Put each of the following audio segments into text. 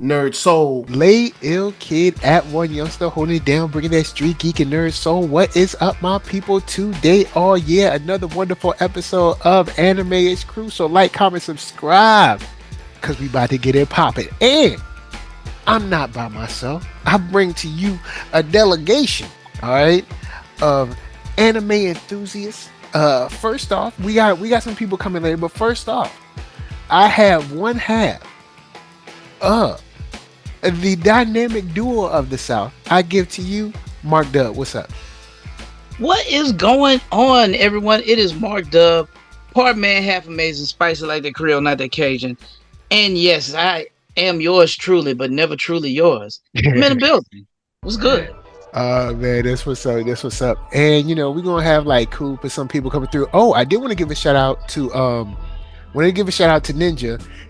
NERDSoul. Lay ill kid at OneYoungsta holding it down, bringing that street geek and nerd soul. What is up, my people? Today, oh yeah, another wonderful episode of Anime is Crew. So like, comment, subscribe, cause we about to get it popping. And I'm not by myself. I bring to you a delegation, all right, of anime enthusiasts. First off, we got some people coming later, but first off, I have one half of the dynamic duo of the South. I give to you, Mark Dub. What's up? What is going on, everyone? It is Mark Dub, part man, half amazing, spicy like the Creole, not the Cajun. And yes, I am yours truly, but never truly yours. I'm in the building. What's good? Man, this what's up. This what's up. And we're gonna have like Coop and some people coming through. Oh, I did want to give a shout out to Ninja.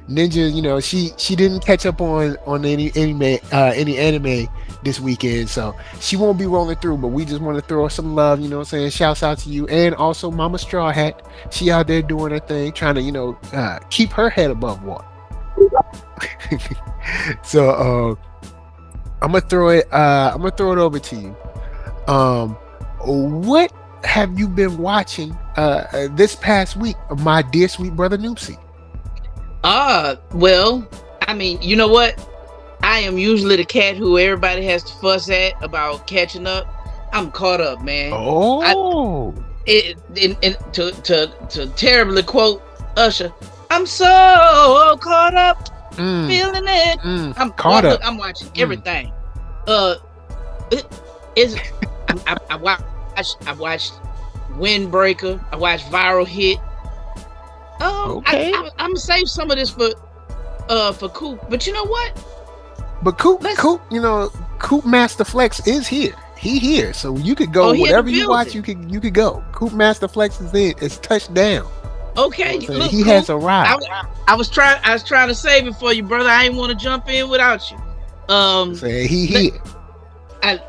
Ninja, she didn't catch up on any anime this weekend, so she won't be rolling through. But we just want to throw some love, you know what I'm saying? Shouts out to you, and also Mama Straw Hat. She out there doing her thing, trying to keep her head above water. So I'm gonna throw it over to you. What have you been watching this past week, my dear sweet brother Noopsy? Well, I mean, you know what? I am usually the cat who everybody has to fuss at about catching up. I'm caught up, man. Oh, to terribly quote Usher, I'm so caught up, feeling it. I'm caught up. I'm watching everything. I watched Windbreaker. I watched Viral Hit. Okay. I'm gonna save some of this for Coop. But you know what? But Coop, Coop Master Flex is here. He here, so you could go whatever you watch. You could go. Coop Master Flex is in. It's touchdown. Okay, look, he has arrived. I was trying to save it for you, brother. I didn't want to jump in without you. He here. I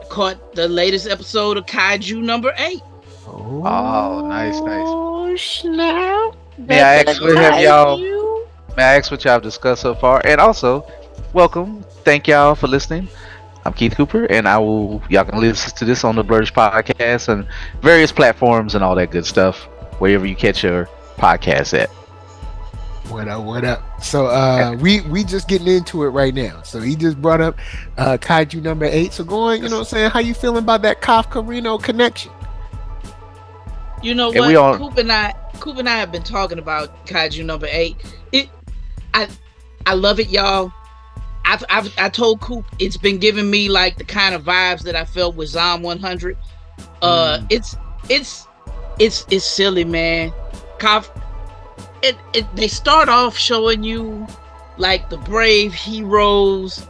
caught the latest episode of Kaiju number 8. Oh, nice. Oh, snap. May I ask what y'all have discussed so far? And also, welcome. Thank y'all for listening. I'm Keith Cooper, and y'all can listen to this on the Blurge podcast and various platforms and all that good stuff, wherever you catch your podcast at. What up? So we just getting into it right now. So he just brought up Kaiju number 8. So going, you know what I'm saying, how you feeling about that Kafka Reno connection? You know what? Coop and I have been talking about Kaiju number 8. I love it, y'all. I told Coop it's been giving me like the kind of vibes that I felt with Zom 100. It's silly, man. They start off showing you like the brave heroes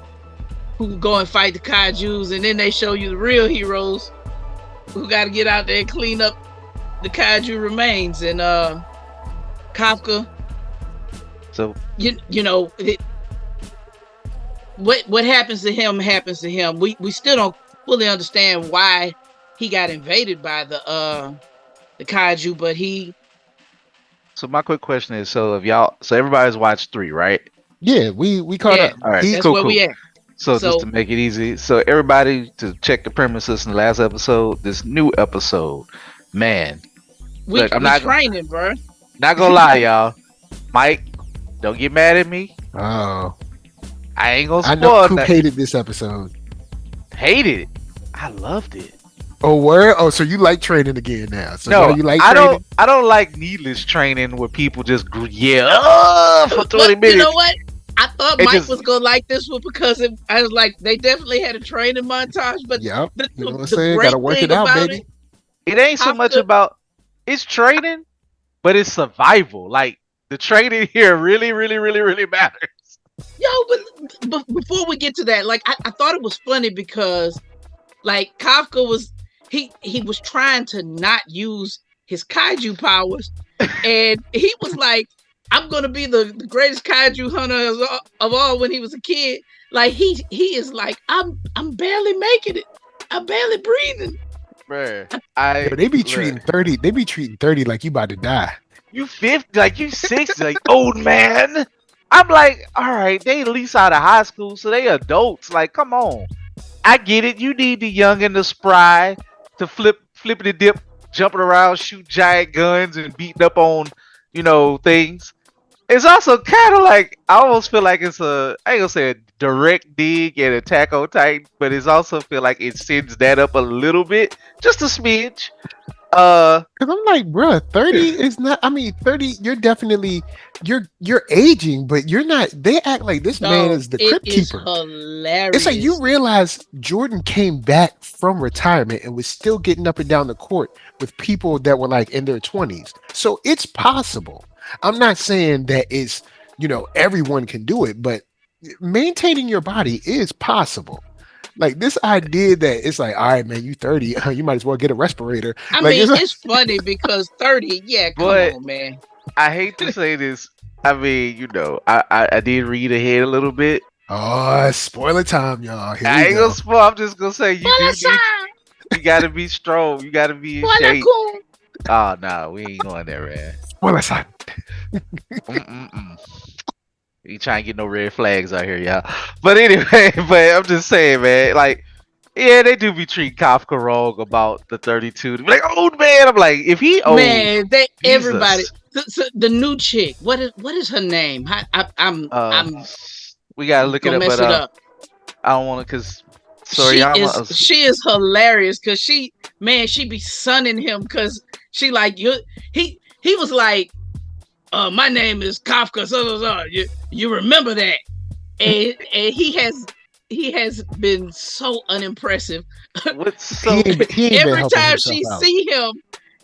who go and fight the kaijus, and then they show you the real heroes who got to get out there and clean up the kaiju remains. And Kafka, so what happens to him happens to him. We still don't fully understand why he got invaded by the kaiju, but he. So my quick question is, so everybody's watched 3, right? Yeah, we caught up. All right, that's where we at. So just to make it easy, so everybody to check the premises in the last episode, this new episode, man. I'm not training, bro. Not gonna lie, y'all. Mike, don't get mad at me. Oh, I ain't gonna spoil. I know Coop hated this episode. Hated it. I loved it. Oh, where? Oh, so you like training again now? So no, you like training? I don't like needless training where people just yell for 20 minutes. You know what? I thought Mike was gonna like this one because I was like, they definitely had a training montage, but you know what I'm saying? Gotta work it out, baby. It ain't so much about it's training, but it's survival. Like the training here really matters. Yo, but before we get to that, like I thought it was funny because like Kafka was he was trying to not use his kaiju powers, and he was like, I'm gonna be the greatest kaiju hunter of all when he was a kid. Like he is like, I'm barely making it. I'm barely breathing. Bruh, they be treating 30. They be treating 30 like you about to die. You 50, like you 60, like old man. I'm like, all right, they at least out of high school, so they adults. Like, come on. I get it. You need the young and the spry to flippity dip, jumping around, shoot giant guns, and beating up on, things. It's also kind of like I almost feel like it's I ain't gonna say a direct dig at Attack on Titan, but it's also feel like it sends that up a little bit, just a smidge. Cause I'm like, bro, 30 is not. I mean, 30. You're definitely you're aging, but you're not. They act like this man No, is the it crypt is keeper. hilarious. It's like you realize Jordan came back from retirement and was still getting up and down the court with people that were like in their 20s. So it's possible. I'm not saying that it's everyone can do it, but maintaining your body is possible. Like this idea that it's like, all right, man, you 30, you might as well get a respirator. I Like mean, it's like, it's funny because 30, yeah, come But on, man. I hate to say this. I mean, I did read ahead a little bit. oh, spoiler time, y'all. Here I we ain't go. gonna spoil. I'm just gonna say you gotta be strong. You gotta be in shape. Oh no, we ain't going there, man. Spoiler time. Mm-mm-mm. You trying to get no red flags out here, y'all. But anyway, but I'm just saying, man. Like, yeah, they do be treating Kafka wrong about the 32. They be like, old man. I'm like, if he old, Man, everybody. Jesus. The new chick. What is her name? I'm We gotta look it gonna up, mess but it up. I don't want to, cause sorry, She is hilarious because she be sunning him because she like he was like, my name is Kafka, so you remember that, and he has been so unimpressive. What's so He ain't been Every helping time himself she out. see him,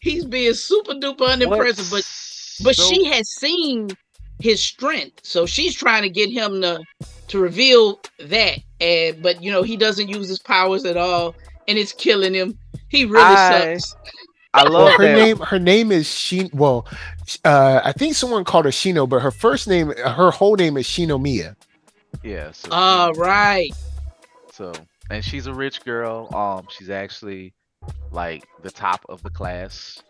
he's being super duper unimpressive. But so- she has seen his strength, so she's trying to get him to reveal that. And but he doesn't use his powers at all, and it's killing him. He really sucks. I love Well, that. her name is Shin. Well, I think someone called her Shino, but her whole name is Shinomiya. Yeah. So All right. So, and she's a rich girl. She's actually like the top of the class.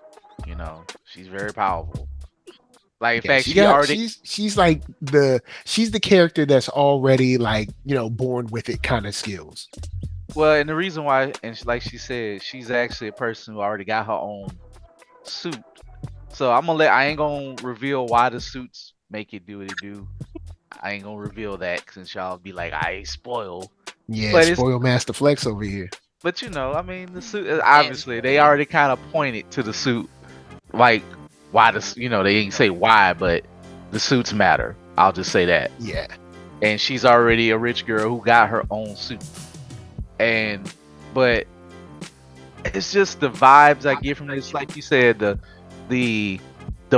She's very powerful. Like, in Yeah, fact, she already. she's the character that's already like born with it kind of skills. Well, and the reason why, and like she said, she's actually a person who already got her own suit. So I ain't gonna reveal why the suits make it do what it do. I ain't gonna reveal that since y'all be like, I spoil. Yeah, But it's spoil Master Flex over here. But I mean, the suit. Obviously, they already kind of pointed to the suit, like why they didn't say why, but the suits matter. I'll just say that. Yeah. And she's already a rich girl who got her own suit. But it's just the vibes I get from this. Like you said, the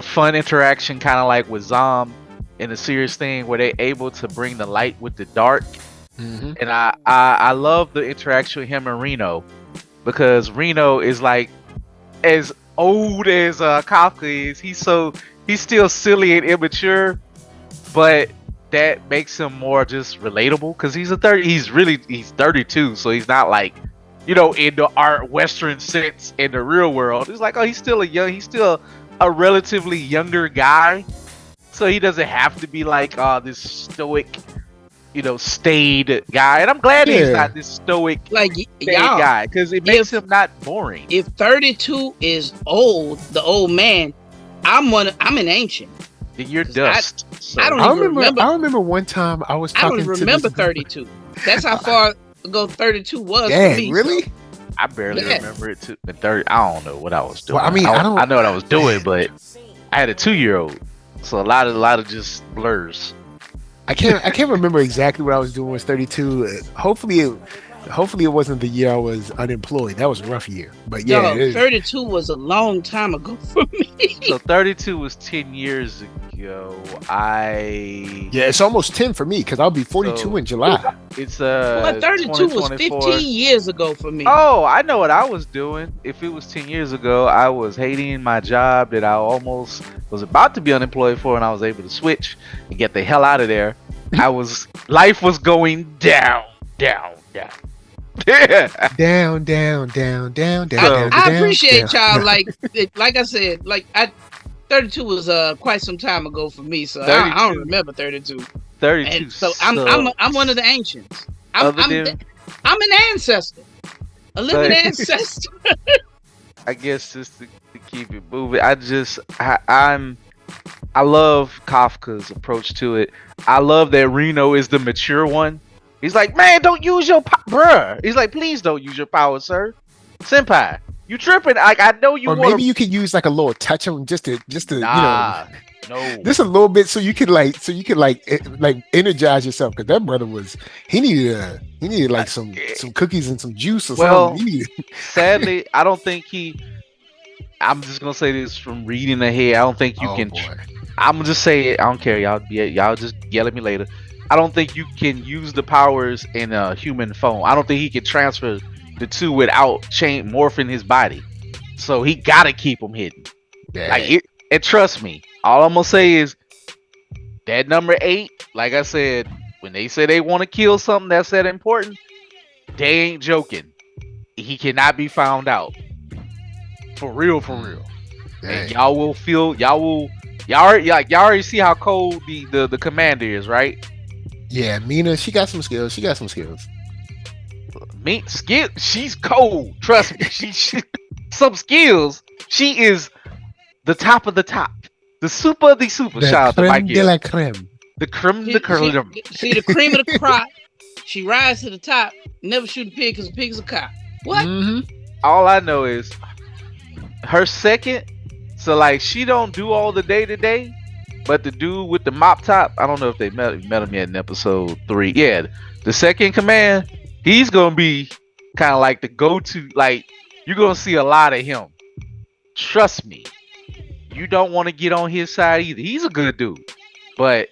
fun interaction, kind of like with Zom, in a serious thing where they're able to bring the light with the dark. Mm-hmm. And I love the interaction with him and Reno, because Reno is like as old as Kafka is. He's still silly and immature, but that makes him more just relatable because he's 32, so he's not like in the art Western sense in the real world. It's like, oh, he's still a relatively younger guy, so he doesn't have to be like this stoic staid guy. And I'm glad he's not this stoic like y'all guy, because it makes him not boring. If 32 is old, the old man, I'm an ancient. You're dust. I don't remember. I remember one time I was talking. I don't remember 32. That's how far ago 32 was for me. Really? So. I barely remember it too. 30. I don't know what I was doing. Well, I mean, I know what I was doing, but I had a 2-year-old, so a lot of just blurs. I can't remember exactly what I was doing. Was 32. Hopefully it wasn't the year I was unemployed. That was a rough year. But yeah, 32 was a long time ago for me. So 32 was 10 years ago. it's almost 10 for me because I'll be 42 in July. It's 32 was 15 years ago for me. Oh, I know what I was doing. If it was 10 years ago, I was hating my job that I almost was about to be unemployed for, and I was able to switch and get the hell out of there. Life was going down. down. I appreciate y'all. Like I said, like 32 was quite some time ago for me, so I don't remember 32. 32. And so I'm one of the ancients. I'm an ancestor, a living ancestor. I guess just to keep it moving, I love Kafka's approach to it. I love that Reno is the mature one. He's like, man, don't use your bruh. He's like, please don't use your power, sir. Senpai, you tripping? Like, I know you. Or maybe you could use like a little touch on just to no, just a little bit so you could energize yourself, because that brother he needed like some cookies and some juice or something. Sadly, I don't think I'm just gonna say this from reading ahead. I don't think you can. I'm gonna just say it. I don't care. Y'all just yell at me later. I don't think you can use the powers in a human form. I don't think he can transfer the two without morphing his body. So he gotta keep them hidden. Yeah. And trust me, all I'm gonna say is that number 8. Like I said, when they say they want to kill something that's that important, they ain't joking. He cannot be found out. For real. And y'all already see how cold the commander is, right? Yeah, Mina, she got some skills. She's cold. Trust me. She some skills. She is the top of the top. The super of the super. Shout out to Mike. De la creme. The creme de creme. See the cream of the crop. She rises to the top. Never shoot a pig because a pig's a cop. What? Mm-hmm. All I know is her second. So like she don't do all the day-to-day, but the dude with the mop top, I don't know if they met him yet in episode 3. Yeah, the second command, he's gonna be kind of like the go-to. Like you're gonna see a lot of him. Trust me, you don't want to get on his side either. He's a good dude, but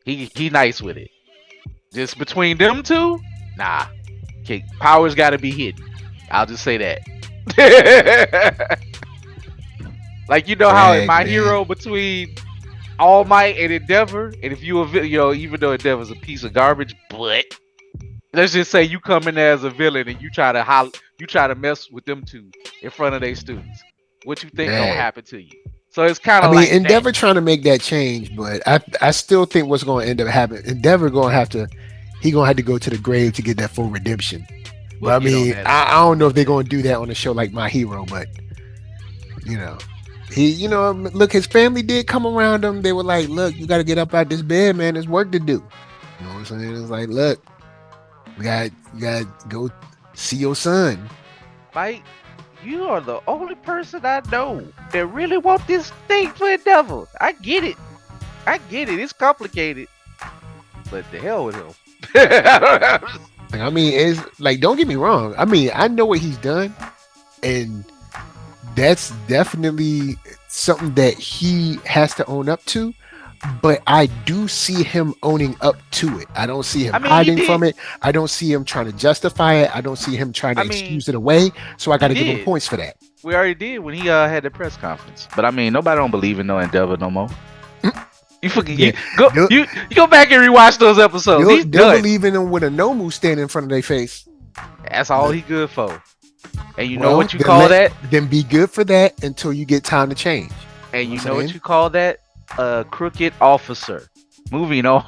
he nice with it. Just between them two, nah. Okay, power's got to be hidden. I'll just say that. Like you know how in My Hero between All Might and Endeavor, and if you even though Endeavor's a piece of garbage, but let's just say you come in there as a villain and you try to mess with them two in front of their students. What you think gonna happen to you? So it's kind of like Endeavor trying to make that change, but I still think what's going to end up happening. Endeavor gonna have to go to the grave to get that full redemption. But I don't know if they're gonna do that on a show like My Hero, but look, his family did come around him. They were like, look, you got to get up out this bed, man. There's work to do. You know what I'm saying? It's like, look, you got to go see your son. Mike, you are the only person I know that really want this thing for Endeavor. I get it. It's complicated. But the hell with him. It's like, don't get me wrong. I know what he's done. And that's definitely something that he has to own up to. But I do see him owning up to it. I don't see him hiding from it. I don't see him trying to justify it. I don't see him trying to excuse it away. So I got to give him points for that. We already did when he had the press conference. But nobody don't believe in no Endeavor no more. You forget. Yeah. You go back and rewatch those episodes. He's done. Believe in him with a Nomu standing in front of their face. That's all he good for. And you know what you call that? Then be good for that until you get time to change. And you know what you call that? A crooked officer. Moving on.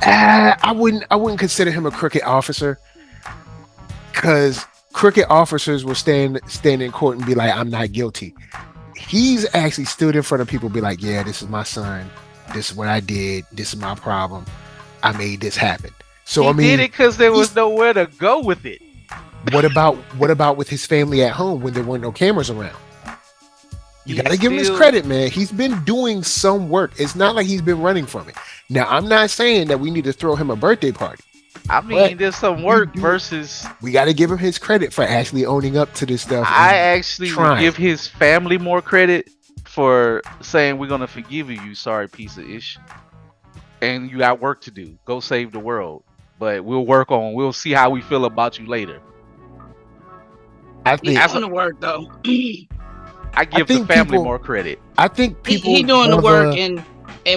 I wouldn't consider him a crooked officer, because crooked officers will stand in court and be like, I'm not guilty. He's actually stood in front of people and be like, yeah, this is my son. This is what I did. This is my problem. I made this happen. So he did it because there was nowhere to go with it. What about with his family at home when there weren't no cameras around? You got to give him his credit, man. He's been doing some work. It's not like he's been running from it. Now, I'm not saying that we need to throw him a birthday party. There's some work versus... We got to give him his credit for actually owning up to this stuff. I actually would give his family more credit for saying, we're going to forgive you, sorry piece of ish. And you got work to do. Go save the world. But we'll see how we feel about you later. I think he's doing the work, though. I give the family more credit. I think people he doing the work, and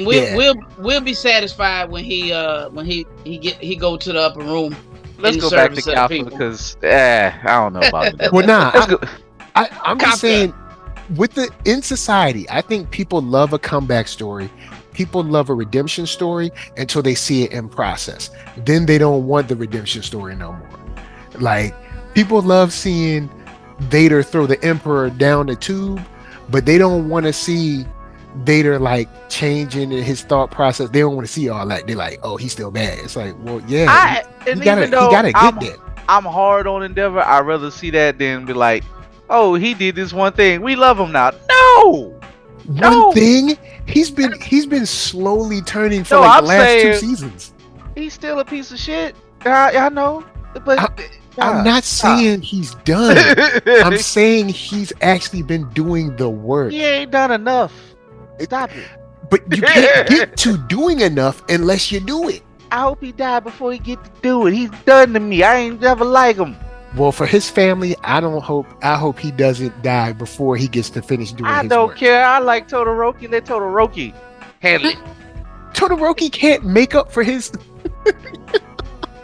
we'll be satisfied when he go to the upper room. Let's go back to Kafka because I don't know about that. Well, I'm just saying in society, I think people love a comeback story. People love a redemption story until they see it in process. Then they don't want the redemption story no more. Like, people love seeing Vader throw the Emperor down the tube, but they don't want to see Vader like changing in his thought process. They don't want to see all that. They're like, oh, he's still bad. It's like, well, yeah, and he gotta even though get there. I'm hard on Endeavor, I'd rather see that than be like, oh, he did this one thing. We love him now. No, One thing, he's been slowly turning for No, like I'm the last two saying- seasons. he's still a piece of shit. I know, but I'm not saying he's done. I'm saying he's actually been doing the work. he ain't done enough. Stop it. But you can't get to doing enough unless you do it. I hope he died before he get to do it. He's done to me. I ain't never like him. Well, for his family, I hope he doesn't die before he gets to finish doing I his don't work. care. I like Todoroki. Let Todoroki handle it. Todoroki can't make up for his.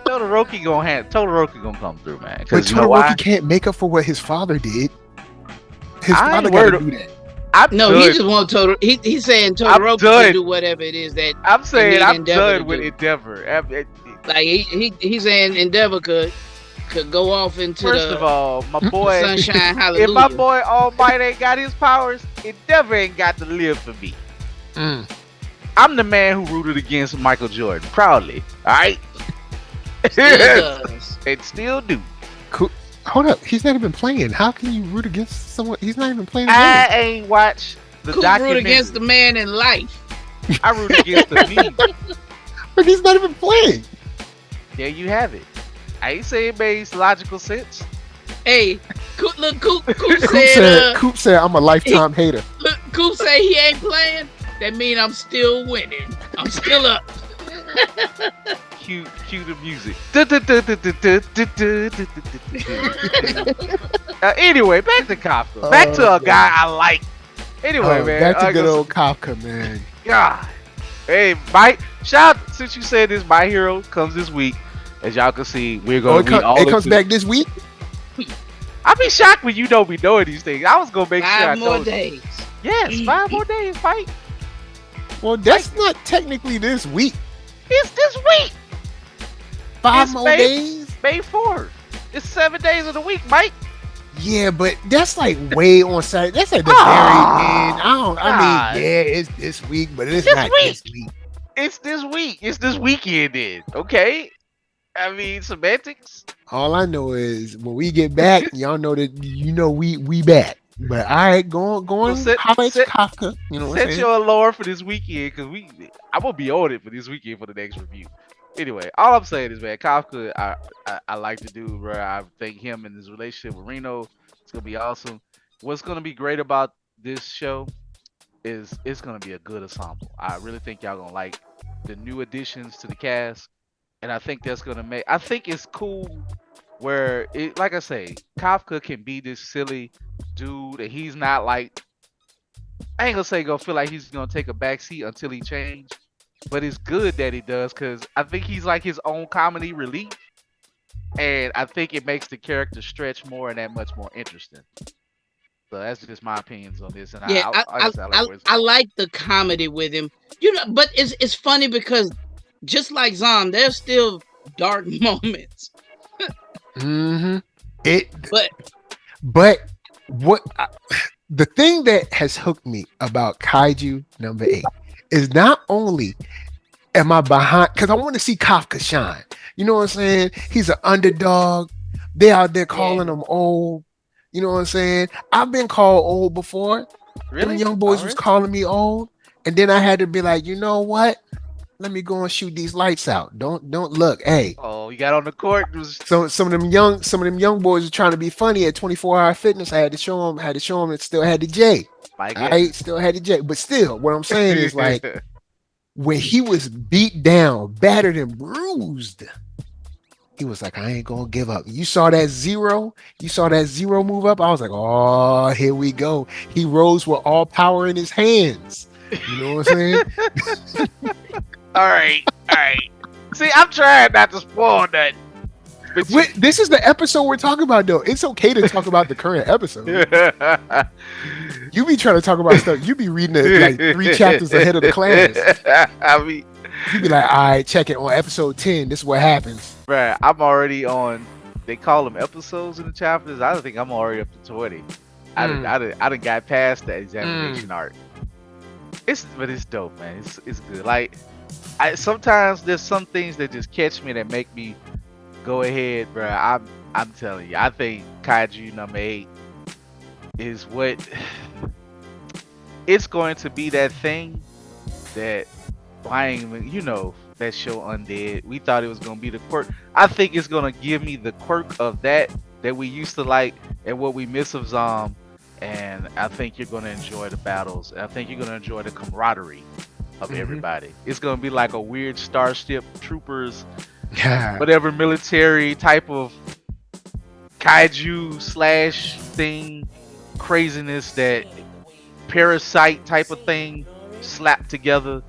Todoroki gonna come through, man. But Because you know why? Todoroki can't make up for what his father did. His I father ain't got to worried- do that. No, he just want Todoroki. He's saying Todoroki done. can do whatever it is that. I'm saying need I'm Endeavor to done with do. Endeavor. Like he's saying Endeavor could go off into First the of all, my boy, sunshine hallelujah. if my boy All Might ain't got his powers, Endeavor ain't got to live for me. Mm. I'm the man who rooted against Michael Jordan proudly. All right, Still does. and still do. Hold up, he's not even playing. How can you root against someone? He's not even playing. I ain't watched the Could root documentary. against the man in life. I root against the meme. But he's not even playing. There you have it. I ain't saying it makes logical sense. Hey, Coop Coop said, I'm a lifetime hater. Coop say he ain't playing. That mean I'm still winning. I'm still up. Cue the music. Anyway, back to Kafka. Back to a guy I like. Anyway, man. Back to good old Kafka, man. God. Hey, Mike. Shout out, since you said this, My Hero comes this week. As y'all can see, we're going to read all it comes back this week? I'll be shocked when you don't be knowing these things. I was going to make sure I 5 more told you. days. Yes, 5 more days, Mike. Well, that's not technically this week. It's this week. 5 It's more May- days? May 4th. It's 7 days of the week, Mike. Yeah, but that's like way on Saturday. That's at the very end. I mean, yeah, it's this week, but it's not this week. It's this week. It's this weekend then. Okay? I mean, semantics. All I know is when we get back, y'all know that we back. But all right, go on, highlight Kafka. You know what I'm Set saying? your alarm for this weekend because I'm gonna be on it for this weekend for the next review. Anyway, all I'm saying is, man, Kafka, I like to do, bro. I think him and his relationship with Reno, it's gonna be awesome. What's gonna be great about this show is it's gonna be a good ensemble. I really think y'all gonna like the new additions to the cast, and I think that's gonna make. I think it's cool where it, like I say, Kafka can be this silly dude, and he's not like. I ain't gonna say gonna feel like he's gonna take a backseat until he change. But it's good that he does because I think he's like his own comedy relief. And I think it makes the character stretch more and that much more interesting. So that's just my opinions on this. And Yeah, I like the comedy with him. You know, but it's funny because just like Zom, there's still dark moments. Mm-hmm. But The thing that has hooked me about Kaiju number 8 is not only am I behind, because I want to see Kafka shine. You know what I'm saying? He's an underdog. They out there calling him old. You know what I'm saying? I've been called old before. Really? Them young boys was calling me old. And then I had to be like, you know what? Let me go and shoot these lights out. Don't look. Hey. Oh, you got on the court. So some of them young boys are trying to be funny at 24-hour fitness. I had to show them it still had the J. I still had the J. But still, what I'm saying is like when he was beat down, battered and bruised, he was like, I ain't gonna give up. You saw that zero move up. I was like, oh, here we go. He rose with all power in his hands. You know what I'm saying? All right. See, I'm trying not to spoil nothing. But This is the episode we're talking about, though. It's okay to talk about the current episode. You be trying to talk about stuff. You be reading it like 3 chapters ahead of the class. I mean, You be like, all right, check it on episode 10. This is what happens. right, I'm already on. They call them episodes in the chapters. I think I'm already up to 20. I done got past the examination arc. But it's dope, man. It's good. Like, sometimes there's some things that just catch me that make me go ahead, bro. I'm telling you, I think Kaiju number 8 is what it's going to be. That thing that buying, that show Undead. We thought it was gonna be the quirk. I think it's gonna give me the quirk of that we used to like and what we miss of Zom. And I think you're gonna enjoy the battles. I think you're gonna enjoy the camaraderie of everybody. It's gonna be like a weird Starship Troopers, whatever military type of kaiju slash thing, craziness, that parasite type of thing slapped together.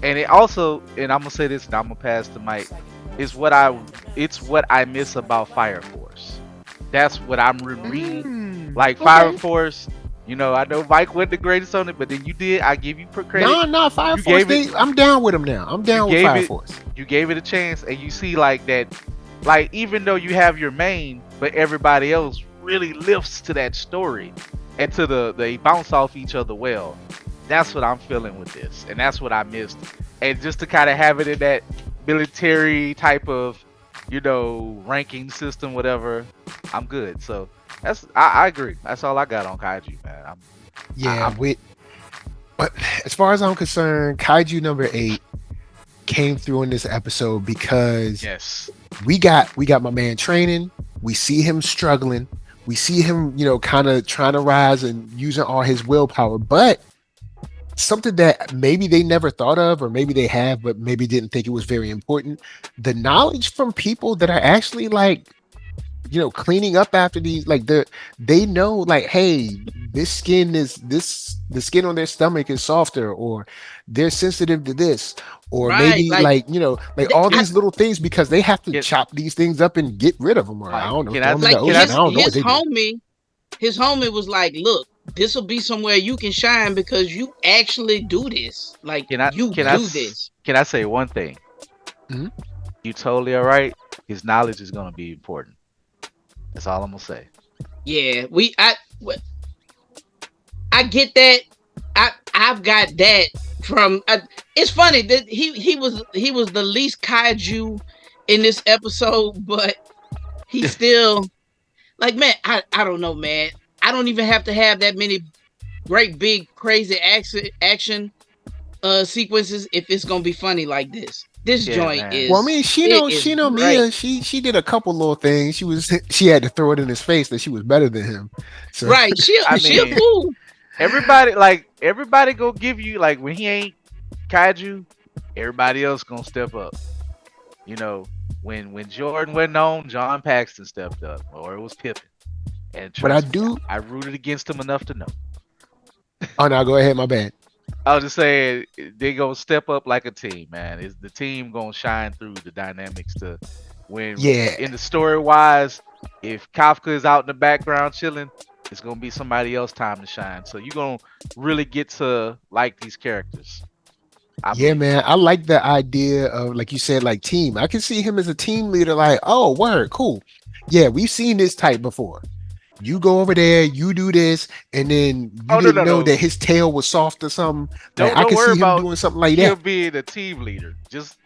And it also, and I'm gonna say this, and I'm gonna pass the mic, it's what I miss about Fire Force. That's what I'm reading. Like Fire Force, I know Mike wasn't the greatest on it, but then you did. I give you credit. No, Fire Force. I'm down with him now. I'm down with Fire Force. You gave it a chance, and you see like that. Like, even though you have your main, but everybody else really lifts to that story, and to they bounce off each other well. That's what I'm feeling with this, and that's what I missed. And just to kind of have it in that military type of, ranking system, whatever, I'm good. So I agree. That's all I got on Kaiju, man. But as far as I'm concerned, Kaiju number 8 came through in this episode because we got my man training. We see him struggling. We see him, kind of trying to rise and using all his willpower, but something that maybe they never thought of, or maybe they have, but maybe didn't think it was very important. The knowledge from people that are actually like, cleaning up after these, like they know, like, hey, the skin on their stomach is softer, or they're sensitive to this, or maybe all these little things, because they have to chop these things up and get rid of them, or I don't know. His homie was like, look, this will be somewhere you can shine because you actually do this. Like, do this. Can I say one thing? Mm-hmm. You totally all right. His knowledge is going to be important. That's all I'm gonna say. Yeah, I get that. I've got that from. It's funny that he was the least kaiju in this episode, but he still, like, man, I don't know, man. I don't even have to have that many great big crazy action sequences if it's gonna be funny like this. This joint man. is. Well, I mean, she know Mia. She did a couple little things. She had to throw it in his face that she was better than him. So. Right. She a fool. Everybody go give you, like, when he ain't kaiju, everybody else gonna step up. When Jordan wasn't on, John Paxton stepped up, or it was Pippin. And but I rooted against him enough to know. Oh no, go ahead. My bad. I was just saying, they gonna step up like a team, man. Is the team gonna shine through the dynamics to when? Yeah. In the story wise, if Kafka is out in the background chilling, it's gonna be somebody else's time to shine. So you're gonna really get to like these characters. Man, I like the idea of, like you said, like team. I can see him as a team leader. Like, oh, word, cool. Yeah, we've seen this type before. You go over there, you do this, and then you didn't know that his tail was soft or something. Like, I can see him doing something like that. He'll be the team leader. Just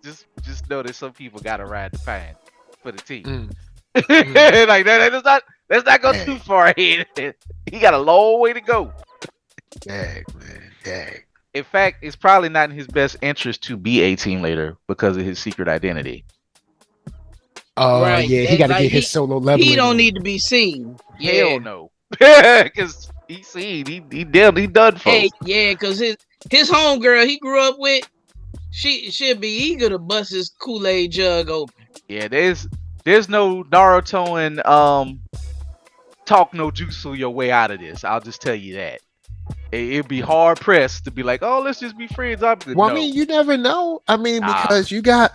know that some people gotta ride the fan for the team. Like let's not go too far ahead. He got a long way to go. Dang, man, dang. In fact, it's probably not in his best interest to be a team leader because of his secret identity. Oh, right. Yeah, he got to get his solo level. He don't need to be seen. Hell no. Because he's seen. He done for. Hey, yeah, because his homegirl he grew up with, she'll be eager to bust his Kool-Aid jug open. Yeah, there's no Naruto and talk no jutsu your way out of this. I'll just tell you that. It'd be hard pressed to be like, oh, let's just be friends. I'm good. Well, I No, mean, you never know. I mean, nah. because you got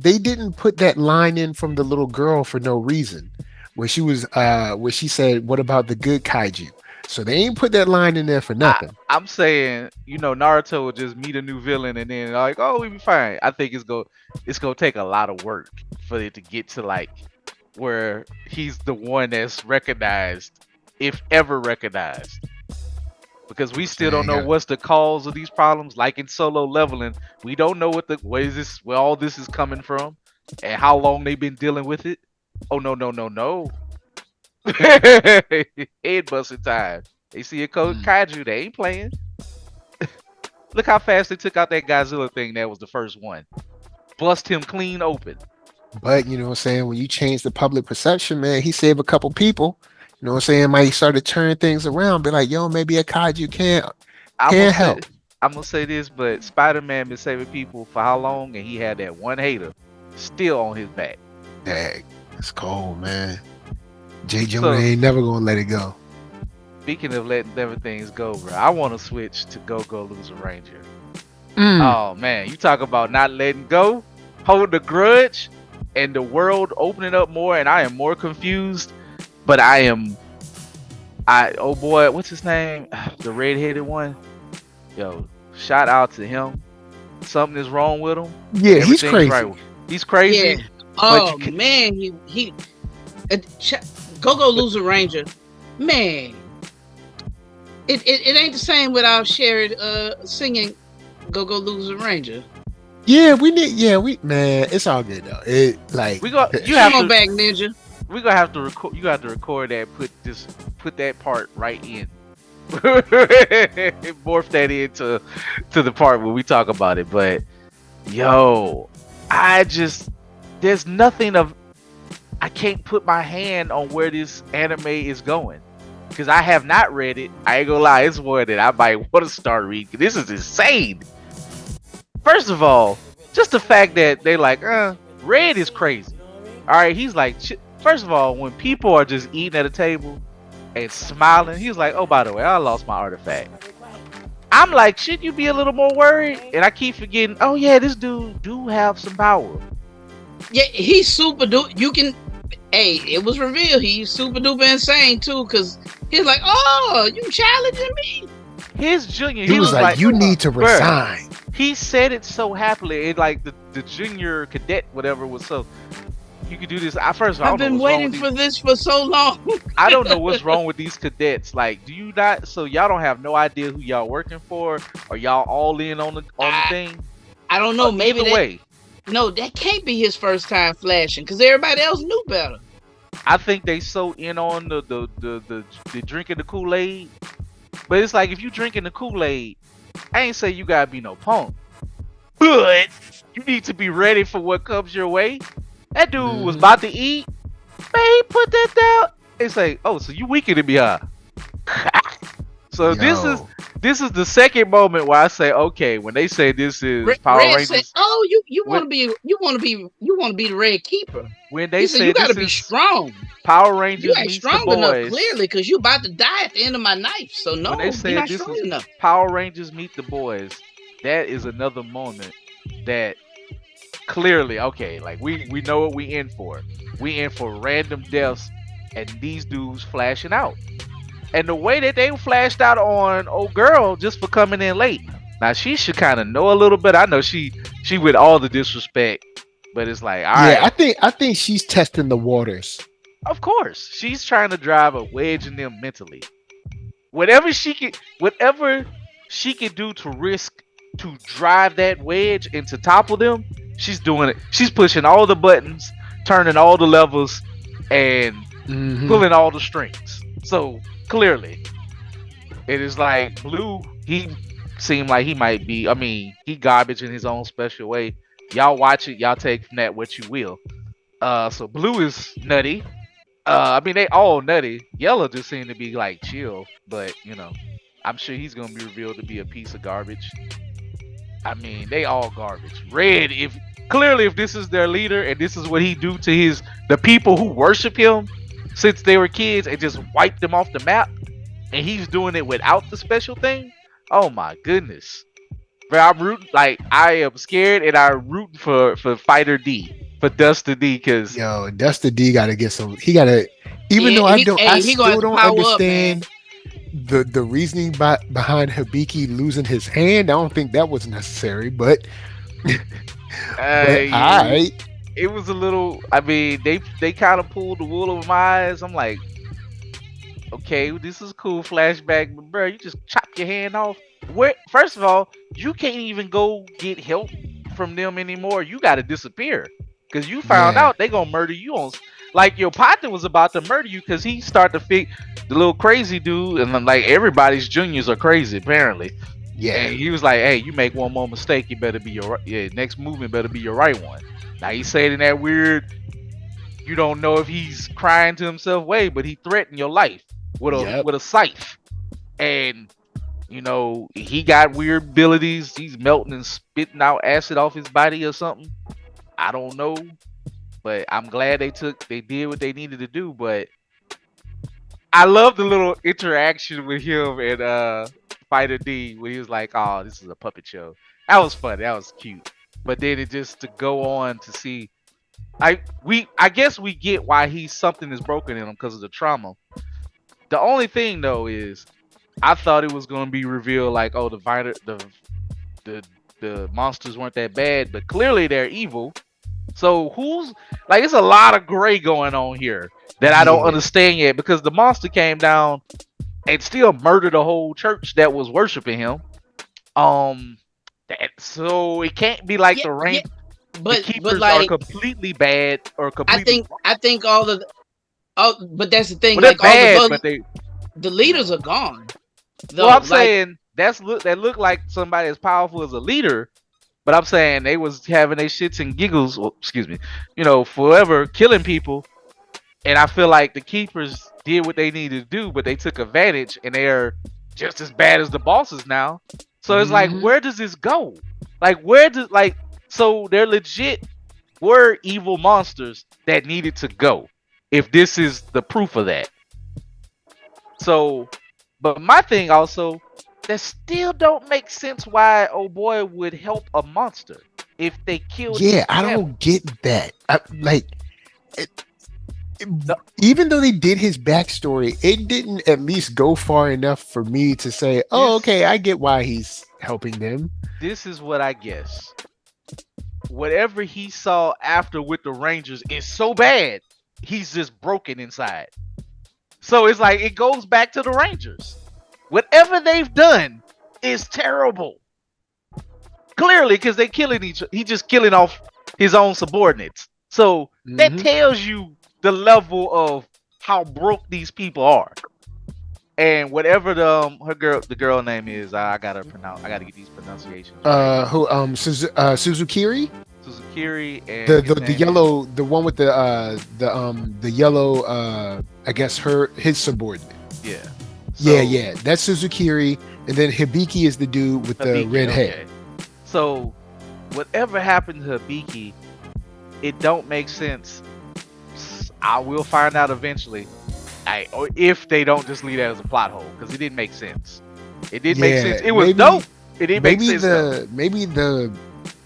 they didn't put that line in from the little girl for no reason. Where she said, "What about the good kaiju?" So they ain't put that line in there for nothing. I'm saying, Naruto will just meet a new villain and then like, oh, we be fine. I think it's gonna take a lot of work for it to get to like where he's the one that's recognized, if ever recognized. Because we still don't Saying, know what's the cause of these problems. Like in solo leveling, we don't know where all this is coming from, and how long they've been dealing with it. Oh no no no no! Head busting time. They see a kaiju, they ain't playing. Look how fast they took out that Godzilla thing. That was the first one. Bust him clean open. But you know what I'm saying, when you change the public perception, man, he saved a couple people. You know what I'm saying? Might start to turn things around, be like, yo, maybe a kaiju I'm gonna can say help. I'm gonna say this, but Spider-Man been saving people for how long, and he had that one hater still on his back. Dang, it's cold, man. J. Jonah So ain't never gonna let it go. speaking of letting everything go, bro, I want to switch to Go Loser Ranger. Mm. Oh man, you talk about not letting go, hold the grudge, and the world opening up more, and I am more confused. But oh boy, what's his name? The red-headed one. Yo, shout out to him. Something is wrong with him. Yeah, he's Everything's crazy. right. He's crazy. Yeah. Oh man, he Go Loser Ranger. Man, it ain't the same without Sherry singing Go Loser Ranger. Yeah, man, it's all good though. It like You have Come on to back, Ninja. we're gonna have to record. You got to record that. Put that part right in. Morph that into the part where we talk about it. But yo, there's nothing of. I can't put my hand on where this anime is going because I have not read it. I ain't gonna lie, it's one that I might want to start reading. This is insane. First of all, just the fact that they like, Red is crazy. All right, he's like, first of all, when people are just eating at a table and smiling, he's like, oh, by the way, I lost my artifact. I'm like, should you be a little more worried? And I keep forgetting, oh yeah, this dude do have some power. Yeah, he's super duper. You can. Hey, it was revealed he's super duper insane too, because he's like, oh, you challenging me? His junior, he was like, you need to resign. He said it so happily, and like the junior cadet, whatever, was so. You could do this. I've been waiting for this for so long. I don't know what's wrong with these cadets. Like, do you not? So y'all don't have no idea who y'all working for, or y'all all in on the thing? I don't know. Maybe way. No, that can't be his first time flashing because everybody else knew better. I think they so in on the drinking the Kool-Aid, but it's like if you drinking the Kool-Aid, I ain't say you gotta be no punk, but you need to be ready for what comes your way. That dude was about to eat. Man, he put that down. It's like, oh, so you weaker than me, huh? So this is the second moment where I say, okay, when they say this is Power Rangers. Said, oh, you want to be the Red Keeper. When they say you got to this be strong. Power Rangers you ain't meets strong the boys. Enough, clearly, because you about to die at the end of my knife. So no, when they say you're not this strong is enough. Power Rangers meet the boys, that is another moment that clearly, okay, like we know what we in for. We in for random deaths and these dudes flashing out. And the way that they flashed out on old girl just for coming in late. Now she should kind of know a little bit. I know she with all the disrespect, but it's like, all right. I think she's testing the waters. Of course, she's trying to drive a wedge in them mentally. Whatever she can do to risk to drive that wedge and to topple them, she's doing it. She's pushing all the buttons, turning all the levers, and pulling all the strings. So clearly, it is like Blue. He seemed like he might be. I mean, he garbage in his own special way. Y'all watch it. Y'all take from that what you will. So Blue is nutty. I mean, they all nutty. Yellow just seemed to be like chill, but I'm sure he's gonna be revealed to be a piece of garbage. I mean, they all garbage. Red, if this is their leader and this is what he do to the people who worship him since they were kids and just wipe them off the map, and he's doing it without the special thing. Oh my goodness, bro! I'm rooting, like I am scared, and I'm rooting for Fighter D, for Duster D, because Yo, Dusty D got to get some. He got to, even Yeah, though I he gonna still have to don't power up, man. understand the reasoning behind Hibiki losing his hand. I don't think that was necessary, but you, I it was a little. I mean, they kind of pulled the wool over my eyes. I'm like, okay, this is a cool flashback, but bro, you just chop your hand off. Where, first of all, you can't even go get help from them anymore. You got to disappear because you found yeah out they gonna murder you on. Like your partner was about to murder you because he started to think the little crazy dude, and then, like everybody's juniors are crazy apparently. yeah And he was like, "Hey, you make one more mistake, you better be your next movement better be your right one." Now he said in that weird, you don't know if he's crying to himself way, but he threatened your life yep with a scythe. And you know, he got weird abilities. He's melting and spitting out acid off his body or something. I don't know, but I'm glad they did what they needed to do. But I love the little interaction with him and Fighter D when he was like, "Oh, this is a puppet show." That was funny. That was cute. But then it just to go on to see, I guess we get why something is broken in him because of the trauma. The only thing though is I thought it was gonna be revealed like, oh, the the monsters weren't that bad, but clearly they're evil. So who's like, it's a lot of gray going on here that I don't yeah understand yet because the monster came down and still murdered a whole church that was worshiping him. Um, so it can't be like Yeah, the yeah. rank. The But keepers are like completely bad or completely. I think all of but that's the thing. Well, they're Like all bad, but they. the leaders are gone. Well, Though, I'm like saying that look like somebody as powerful as a leader, but I'm saying they was having their shits and giggles. Well, excuse me, you know, forever killing people, and I feel like the keepers did what they needed to do, but they took advantage, and they're just as bad as the bosses now. So it's like, hmm where does this go? Like, where does like so they're legit were evil monsters that needed to go. If this is the proof of that. So, but my thing also, that still don't make sense why oh boy would help a monster if they killed his yeah I family. don't get that. Like it, No, even though they did his backstory, it didn't at least go far enough for me to say, "Oh, okay, this I get why he's helping them." this is what I guess. Whatever he saw after with the Rangers is so bad, he's just broken inside. So it's like it goes back to the Rangers. Whatever they've done is terrible. Clearly, because they killing he just killing off his own subordinates. So that hmm tells you the level of how broke these people are. And whatever the girl name is, I gotta get these pronunciations right. Who Suzukiri, Suzukiri and his the name is yellow, the one with the yellow, I guess his subordinate. yeah. Yeah, So yeah, that's Suzukiri, and then Hibiki is the dude with the Hibiki, red hair. okay. So whatever happened to Hibiki, it don't make sense. I will find out eventually. Or if they don't just leave that as a plot hole, because it didn't make sense. It didn't make sense. Yeah, It was dope. It didn't make maybe sense though. maybe the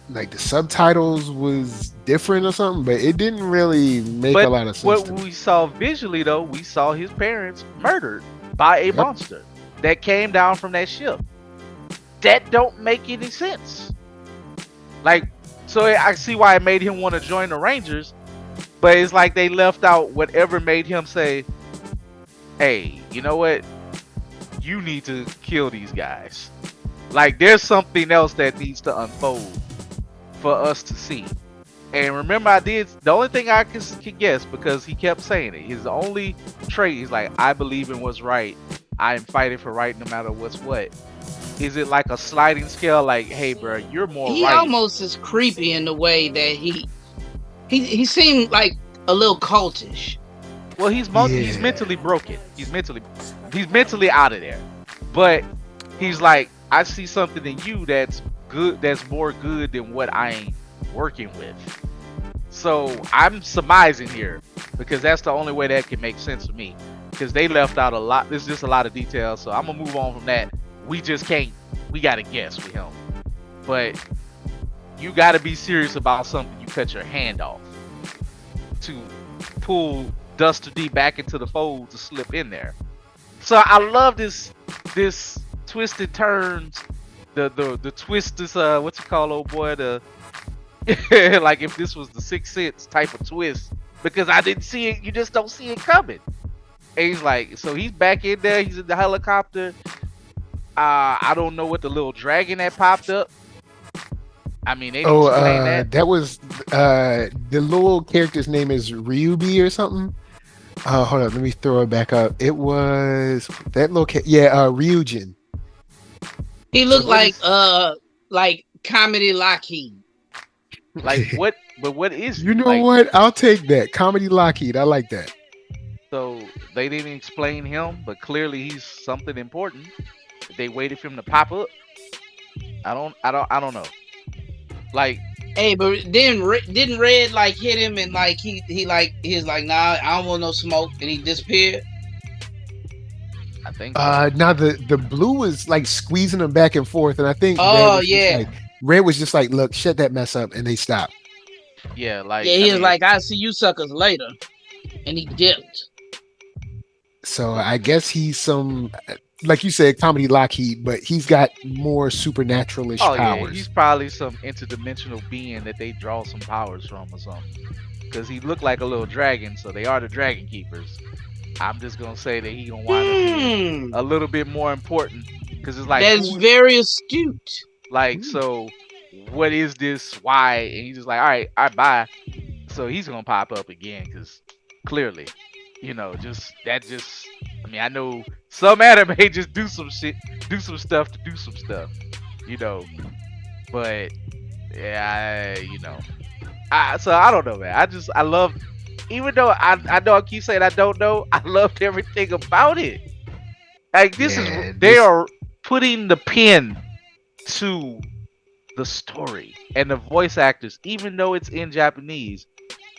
like the subtitles was different or something, but it didn't really make a But lot of sense what to me. we saw visually though, we saw his parents murdered by a Yep. monster that came down from that ship. That don't make any sense. Like, so I see why it made him want to join the Rangers, but it's like they left out whatever made him say, hey, you know what? You need to kill these guys. Like, there's something else that needs to unfold for us to see. And remember, the only thing I can guess, because he kept saying it, his only trait is like, I believe in what's right. I am fighting for right no matter what's what. Is it like a sliding scale? Like, hey, bro, you're more he right. almost is creepy in the way that he seemed like a little cultish. Well, he's Yeah. mentally broken. He's mentally out of there. But he's like, I see something in you that's good, that's more good than what I ain't working with. So I'm surmising here because that's the only way that can make sense to me. Because because they left out a lot. There's just a lot of details, so I'm gonna move on from that. We just can't. We gotta guess with him, but you gotta be serious about something. You cut your hand off to pull Duster D back into the fold to slip in there. So I love this twisted turns. The twist is what's it called, old boy? The like if this was the Sixth Sense type of twist, because I didn't see it. You just don't see it coming. And he's like, so he's back in there. He's in the helicopter. I don't know what the little dragon that popped up. I mean, they didn't explain that. That was the little character's name is Ryubi or something. Hold on, let me throw it back up. It was that little Ryujin. He looked like Comedy Lockheed. Like what? But what is You know like, what? I'll take that. Comedy Lockheed. I like that. So they didn't explain him, but clearly he's something important. They waited for him to pop up. I don't know. Like, hey, but then didn't Red like hit him and like he was like, nah, I don't want no smoke, and he disappeared. I think. So. Now the blue was like squeezing them back and forth, and I think Red was just like, look, shut that mess up, and they stopped. Yeah, like he was like, I'll see you suckers later, and he dipped. So I guess he's some, like you said, Comedy Lockheed, but he's got more supernatural-ish powers. Yeah, he's probably some interdimensional being that they draw some powers from or something. Because he looked like a little dragon, so they are the Dragon Keepers. I'm just gonna say that he gonna wind up being a little bit more important. Because it's like that's very astute. Like, so what is this? Why? And he's just like, all right, bye. So he's gonna pop up again because clearly. You know, I mean, I know some anime just do some shit, do some stuff to do some stuff, you know, but yeah, so I don't know, man. I love, even though I know I keep saying I don't know, I loved everything about it. Like they are putting the pen to the story and the voice actors, even though it's in Japanese,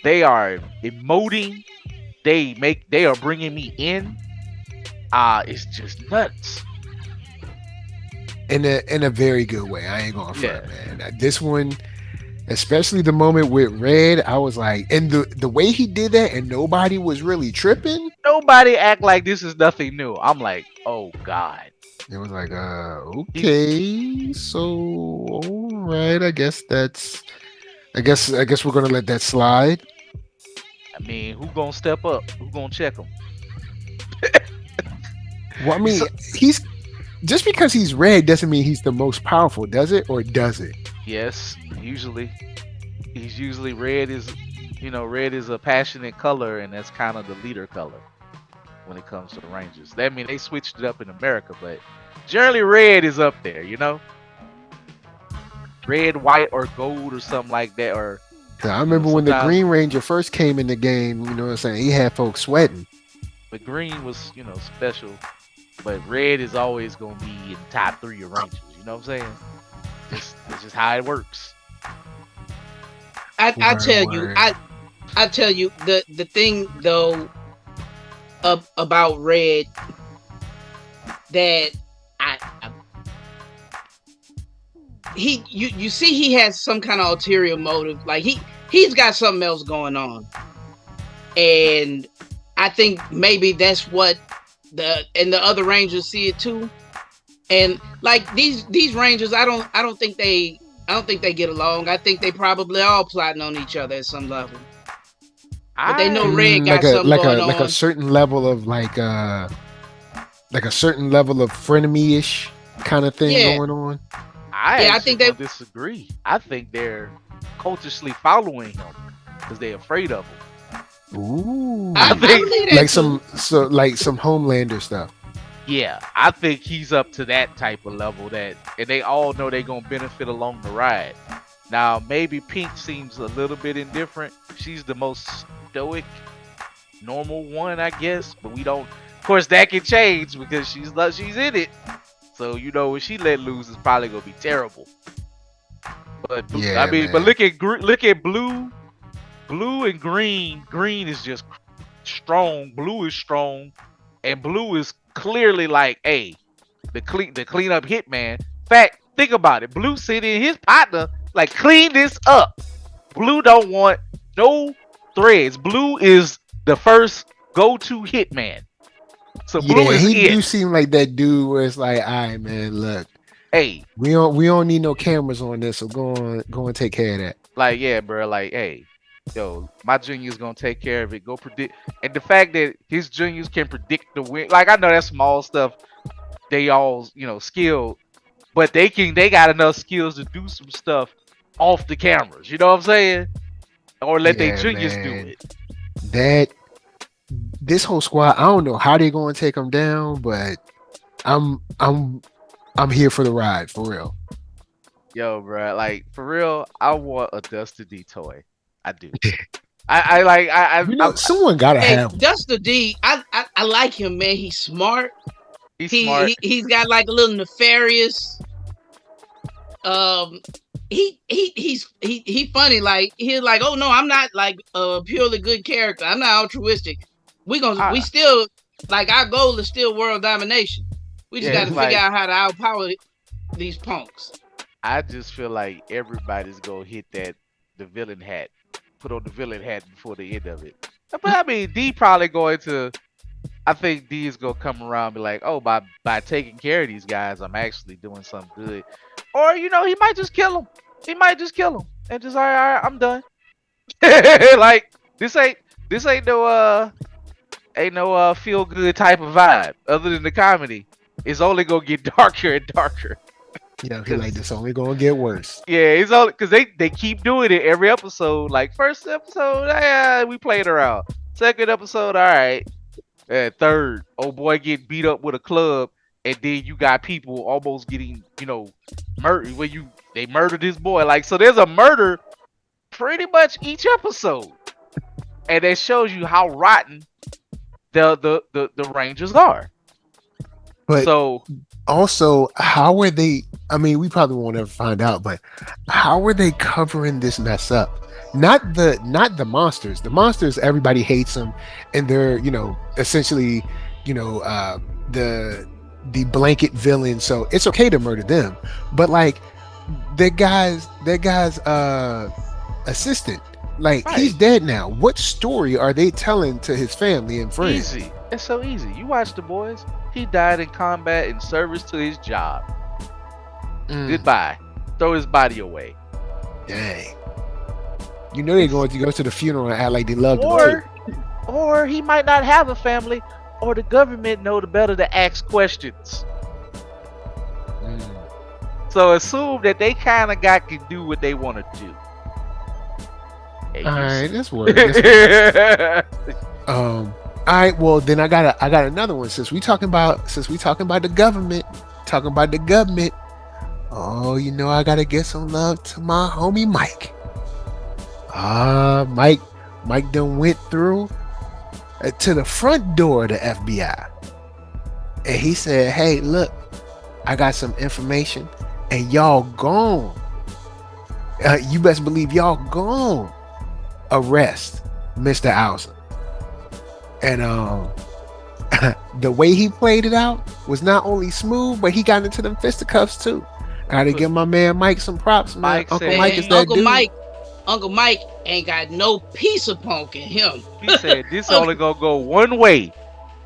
they are emoting. They are bringing me in. It's just nuts. In a very good way. I ain't gonna front, man. This one, especially the moment with Red, I was like, and the way he did that, and nobody was really tripping. Nobody act like this is nothing new. I'm like, oh god. It was like, okay, so all right. I guess we're gonna let that slide. I mean, who gonna step up? Who gonna check him? Well, I mean, he's just because he's Red doesn't mean he's the most powerful, does it? Or does it? Yes, usually. He's usually red is a passionate color, and that's kind of the leader color when it comes to the Rangers. That mean they switched it up in America, but generally red is up there, you know? Red, white, or gold or something like that, or I remember when the Green Ranger first came in the game, you know what I'm saying? He had folks sweating. But green was, special. But red is always going to be in the top 3 of Rangers. You know what I'm saying? It's just how it works. I tell you, the thing, though, about Red that you see he has some kind of ulterior motive. Like he's got something else going on, and I think maybe that's what the other Rangers see it too. And like these Rangers, I don't think they get along. I think they probably all plotting on each other at some level. But they know Red got something going on. Like a certain level of like a certain level of frenemy-ish kind of thing going on. I think they disagree. I think they're cultishly following him because they're afraid of him. Ooh, I think like some Homelander stuff. Yeah, I think he's up to that type of level and they all know they're gonna benefit along the ride. Now maybe Pink seems a little bit indifferent. She's the most stoic, normal one, I guess. But we don't. Of course, that can change because she's in it. So when she let loose, it's probably gonna be terrible. But but look at blue and green. Green is just strong. Blue is strong. and Blue is clearly like, hey, the cleanup hitman. Fact, think about it. Blue sitting his partner like, clean this up. Blue don't want no threads. Blue is the first go-to hitman. So Blue Yeah, is he do it. seem like that dude where it's like, all right, man, look, Hey, we don't need no cameras on this, so go and take care of that. like, yeah, bro. Like, hey, yo, my junior's gonna take care of it. Go predict. And the fact that his juniors can predict the win, like, I know that's small stuff. They all, skilled, but they got enough skills to do some stuff off the cameras. You know what I'm saying? Or let their Yeah, juniors do man. it. That this whole squad, I don't know how they're going to take them down, but I'm I'm I'm here for the ride, for real. Yo, bro, like, for real, I want a Dusty D toy. I do. I like I'm Someone gotta Hey, have one. Duster D, I like him, man. He's smart. he's smart. He's got like a little nefarious. He funny. Like he's like, oh no, I'm not like a purely good character. I'm not altruistic. We still like our goal is still world domination. We just got to figure out how to outpower these punks. I just feel like everybody's gonna hit the villain hat, put on the villain hat before the end of it. But I mean, D probably going to. I think D is gonna come around and be like, oh, by taking care of these guys, I'm actually doing something good. Or he might just kill them. He might just kill them and just all right, I'm done. Like this ain't no feel good type of vibe. Other than the comedy, it's only gonna get darker and darker. He like this only gonna get worse. Yeah, it's all because they keep doing it every episode. Like first episode, yeah, we played around. Second episode, all right. Third, old boy get beat up with a club, and then you got people almost getting, murdered. When they murdered this boy. Like, so there's a murder pretty much each episode, and that shows you how rotten the Rangers are. But so also, how are they? I mean, we probably won't ever find out, but how are they covering this mess up? Not the monsters. The monsters, everybody hates them, and they're essentially the blanket villain. So it's okay to murder them. But like that guy's assistant, like right. He's dead now. What story are they telling to his family and friends? Easy. It's so easy. You watch The Boys. He died in combat in service to his job. Goodbye. Throw his body away. Dang. They're going to go to the funeral and act like they loved him too. Or he might not have a family, or the government know the better to ask questions. So assume that they kind of can do what they want to do. All right, that's word. All right, well then I got another one. Since we talking about the government, Oh, I gotta give some love to my homie Mike. Mike done went through to the front door of the FBI, and he said, "Hey, look, I got some information, and y'all gone. You best believe y'all gone. Arrest Mr. Alsa." And the way he played it out was not only smooth, but he got into them fisticuffs too. I gotta give my man Mike some props, man. Uncle Mike is that dude. Uncle Mike ain't got no piece of punk in him. He said this only gonna go one way.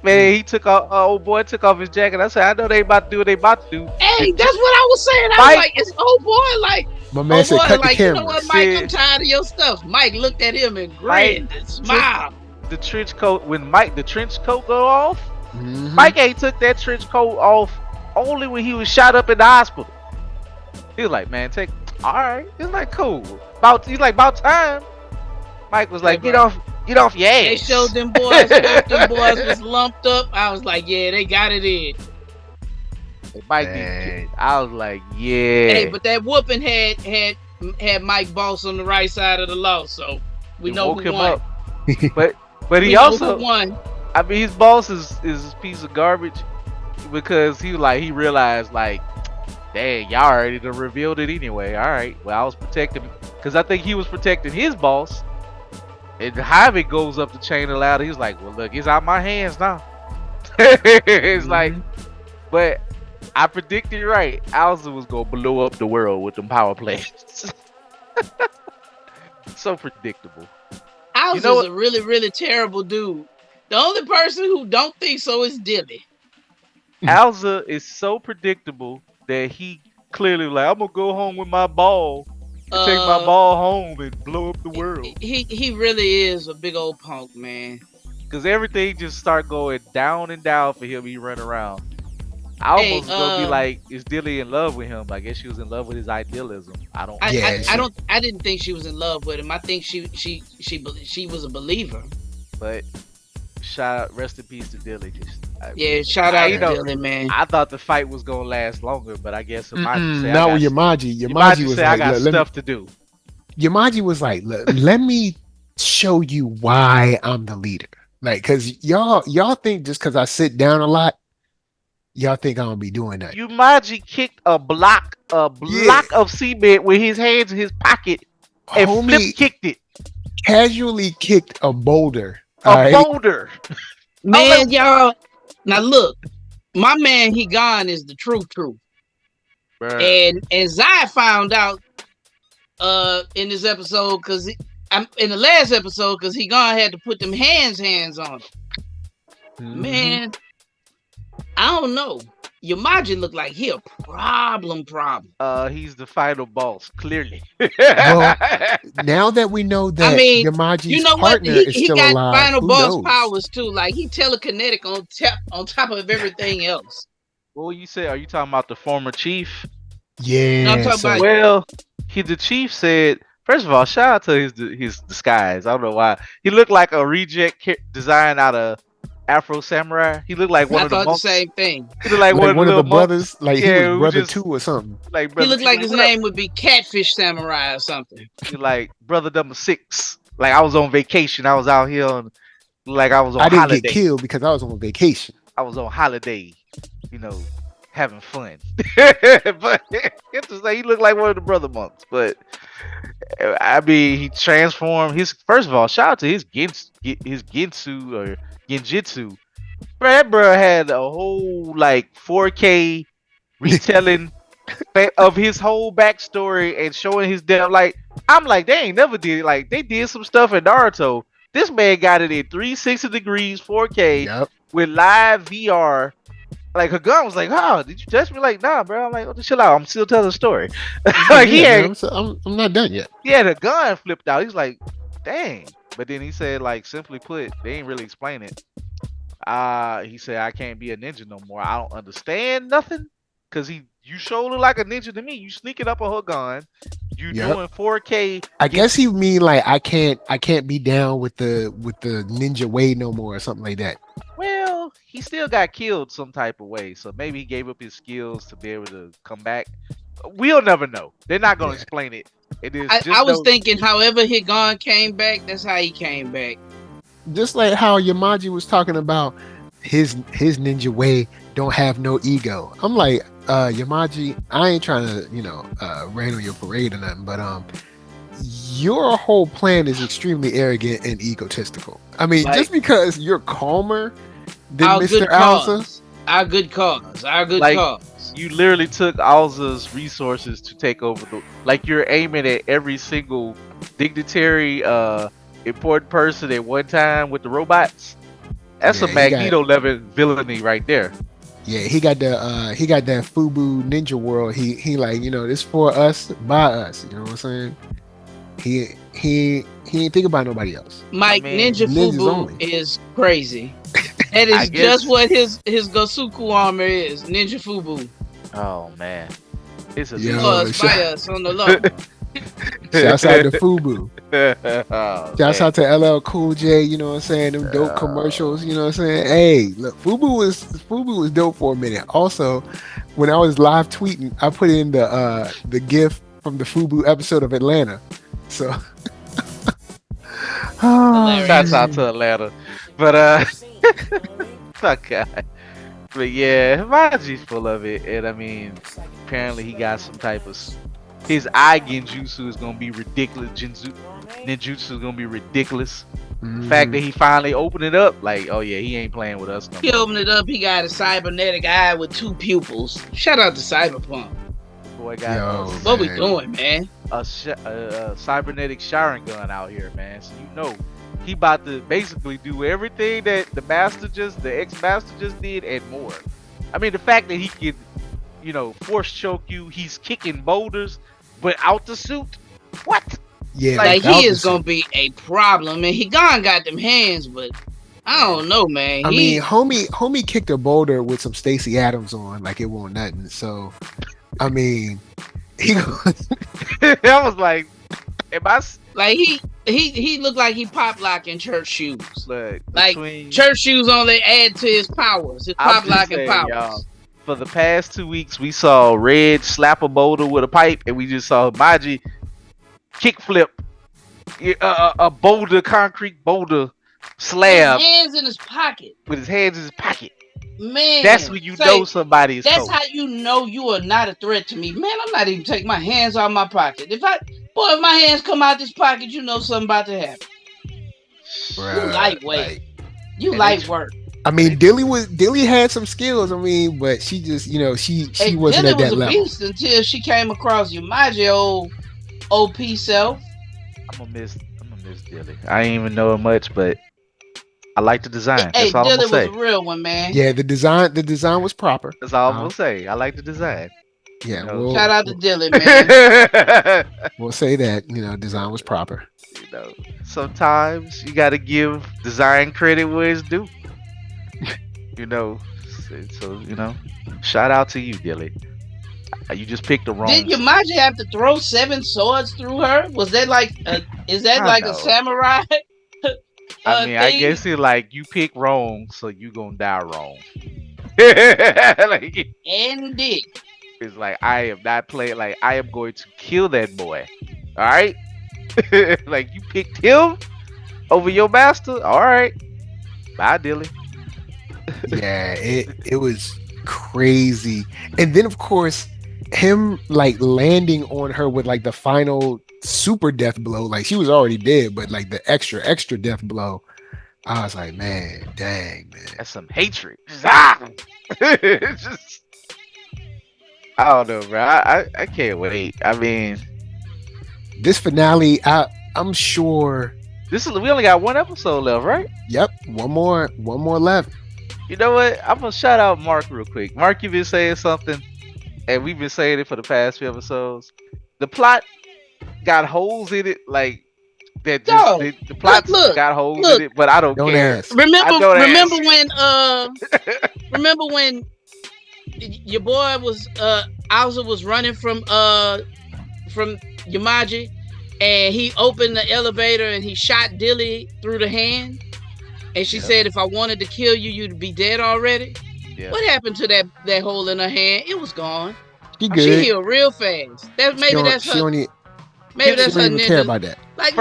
Man, he took off. Old boy took off his jacket. I said, I know they about to do what they about to do. Hey, that's what I was saying. I was like, it's old boy. Like, my man said, cut the camera. You know what, Mike? I'm tired of your stuff. Mike looked at him and grinned and smiled. The trench coat, when the trench coat go off, Mike ain't took that trench coat off only when he was shot up in the hospital. He was like, man, all right. He's like, cool. About time. Mike was like, get off your ass. They showed them boys. Them boys was lumped up. I was like, yeah, they got it in. Mike did. I was like, yeah. Hey, but that whooping had Mike Boss on the right side of the law, so we know who won. But he also won. I mean, his boss is a piece of garbage because he realized like, dang, y'all already done revealed it anyway. All right, well, I was protecting because I think he was protecting his boss. And Javi goes up the chain of ladder. He's like, well, look, it's out my hands now. It's like, Mhm. but I predicted right. Alza was gonna blow up the world with them power plays. So predictable. You Ours know is what? a really, really terrible dude. The only person who don't think so is Dilly. Alza is so predictable that he clearly like, I'm gonna go home with my ball and take my Uh, ball home and blow up the world. he really is a big old punk, man. Cause everything just start going down and down for him. He run around. I Hey, almost was gonna be like, is Dilly in love with him? I guess she was in love with his idealism. I don't Yeah, I understand. don't I didn't think she was in love with him. I think she was a believer. But shout out, rest in peace to Dilly. Just, Yeah, shout out you to know, Dilly, man. I thought the fight was gonna last longer, but I guess Imaji Mm-mm, said not with Yamaji. Yamaji Imaji was said I like, got let me. stuff to do. Yamaji was like, let me show you why I'm the leader. Like, cause y'all think just cause I sit down a lot, y'all think I'm gonna be doing that. Umaji kicked a Yeah, block of cement with his hands in his pocket and flip homie kicked it. casually kicked a boulder. All A right. boulder. I was Man, y'all. Now look, my man, he gone is the truth. like, bruh. And Zai found out in this episode because I'm in the last episode because he gone had to put them hands on him. Mhm. Man, I don't know. Yamaji look like he a problem. He's the final boss, clearly. Well, now that we know I that mean, you Yamaji's know what? partner is He still got alive, final who boss knows? powers too. Like he telekinetic on top of everything else. What you say? Are you talking about the former chief? No, I'm Yeah. talking about So Well, the chief said. First of all, shout out to his disguise. I don't know why he looked like a reject design out of Afro Samurai. He looked like one I of the thought the monks. same thing. He looked like one like of the one of little the monks. brothers, like he was Yeah, who brother just two or something. like He brother looked two. like Like, his what up? name would be Catfish Samurai or something. He like brother number 6. Like I was on vacation. I was out here on like I was on I didn't get holiday. killed because I was on vacation. I was on holiday. You know, having fun. But interesting. He looked like one of the brother monks. But I mean, he transformed his. First of all, shout out to his Gensu or Genjitsu. Bro, that bro had a whole like 4K retelling of his whole backstory and showing his death. Like I'm like, they ain't never did like they did some stuff in Naruto. This man got it in 360 degrees 4K Yep. with live VR. Like Hagun was like, "Oh, did you touch me?" Like, nah, bro. I'm like, oh, chill out. I'm still telling the story. He's like, Like yeah, man, I'm not done yet. he had a gun flipped out. He's like, dang. But then he said, like, simply put, they ain't really explain it. He said, I can't be a ninja no more. I don't understand nothing. Cause you sure look like a ninja to me. You sneaking up on her gun. You Yep. doing 4K. I guess he mean like I can't be down with the ninja way no more or something like that. Well, he still got killed some type of way. So maybe he gave up his skills to be able to come back. We'll never know. They're not gonna Yeah. explain it. It is I just was know thinking, however Higon came back, that's how he came back. Just like how Yamaji was talking about his ninja way don't have no ego. I'm like, Yamaji, I ain't trying to, rain on your parade or nothing, but your whole plan is extremely arrogant and egotistical. I mean, Like- just because you're calmer than Our Mr. good Alza, cause. Our good cause. Our good Like- cause. you literally took Alza's resources to take over the like you're aiming at every single dignitary important person at one time with the robots. That's Yeah, a he got- Magneto level villainy right there. yeah, he got that Fubu Ninja World. He like, this for us, by us. You know what I'm saying? He ain't think about nobody else. Mike, I mean, Ninja ninjas Fubu only. is crazy. That I is guess- just what his Gosuku armor is. Ninja Fubu. Oh man. It's a Yo, Plus, by us on the low. Shouts out to Fubu. Oh, Shouts man. out to LL Cool J, you know what I'm saying? Them dope commercials, you know what I'm saying? Hey, look, Fubu was dope for a minute. Also, when I was live tweeting, I put in the GIF from the Fubu episode of Atlanta. So Shouts out to Atlanta. But fuck God. But yeah, Hibaji's full of it, and I mean, apparently he got some type of his eye genjutsu is gonna be ridiculous ninjutsu is gonna be ridiculous. Mhm. The fact that he finally opened it up, like, oh yeah, he ain't playing with us no He more. opened it up. He got a cybernetic eye with 2 pupils. Shout out to Cyberpunk. Boy got Yo, What we man. doing, man? a cybernetic Sharon gun out here, man. So you know he about to basically do everything that the ex-master just did and more. I mean, the fact that he can, force choke you, he's kicking boulders, but out the suit. What? Yeah, Like without he is the gonna be a problem, and he got them hands, but I don't know, man. I mean, homie kicked a boulder with some Stacey Adams on, like it won't nothing. So, I mean, he. I was like, am I like he looked like he pop locking church shoes. Like between, church shoes only add to his powers, his I'm pop just locking saying, powers. y'all, for the past 2 weeks, we saw Red slap a boulder with a pipe, and we just saw Maji kickflip a boulder, concrete boulder slab His hands in his pocket. with his hands in his pocket. Man, That's when you know somebody is That's cold. how you know you are not a threat to me, man. I'm not even taking my hands out of my pocket. If my hands come out this pocket, you know something about to happen. Bruh, You lightweight. like, You light work. I mean, Dilly had some skills. I mean, but she just, she wasn't Dilly at that was a level. beast until she came across Yumaji old OP self. I'm gonna miss Dilly. I ain't even know it much, but I like the design. Hey, That's all I'm Dilly gonna say. was a real one, man. Yeah, the design was proper. That's all I'm gonna say. I like the design. Yeah, Shout out to Dilly, man. we'll say that design was proper. Sometimes you gotta give design credit where it's due. So shout out to you, Dilly. You just picked the wrong. Did Yumaji have to throw 7 swords through her? Was that like is that like a samurai? I mean, I guess it's like you pick wrong, so you gonna die wrong. Like, and Dick. It's like I am not playing. Like I am going to kill that boy. All right. Like you picked him over your master. All right. Bye, Dilly. Yeah, it was crazy. And then of course him like landing on her with like the final super death blow. Like she was already dead, but like the extra death blow. I was like, man, dang, man. That's some hatred. Just, I don't know, bro. I can't wait. I mean, this finale, I'm sure. We only got 1 episode left, right? Yep, one more left. You know what? I'm gonna shout out Mark real quick. Mark, you've been saying something, and we've been saying it for the past few episodes. The plot got holes in it, like that. The plot got holes in it, but I don't care. Ask. Remember when your boy was Owzer was running from Yumaji, and he opened the elevator and he shot Dilly through the hand, and she said, "If I wanted to kill you, you'd be dead already." Yeah. What happened to that hole in her hand? It was gone. She healed real fast. Maybe that's her ninja. Care about that. Like,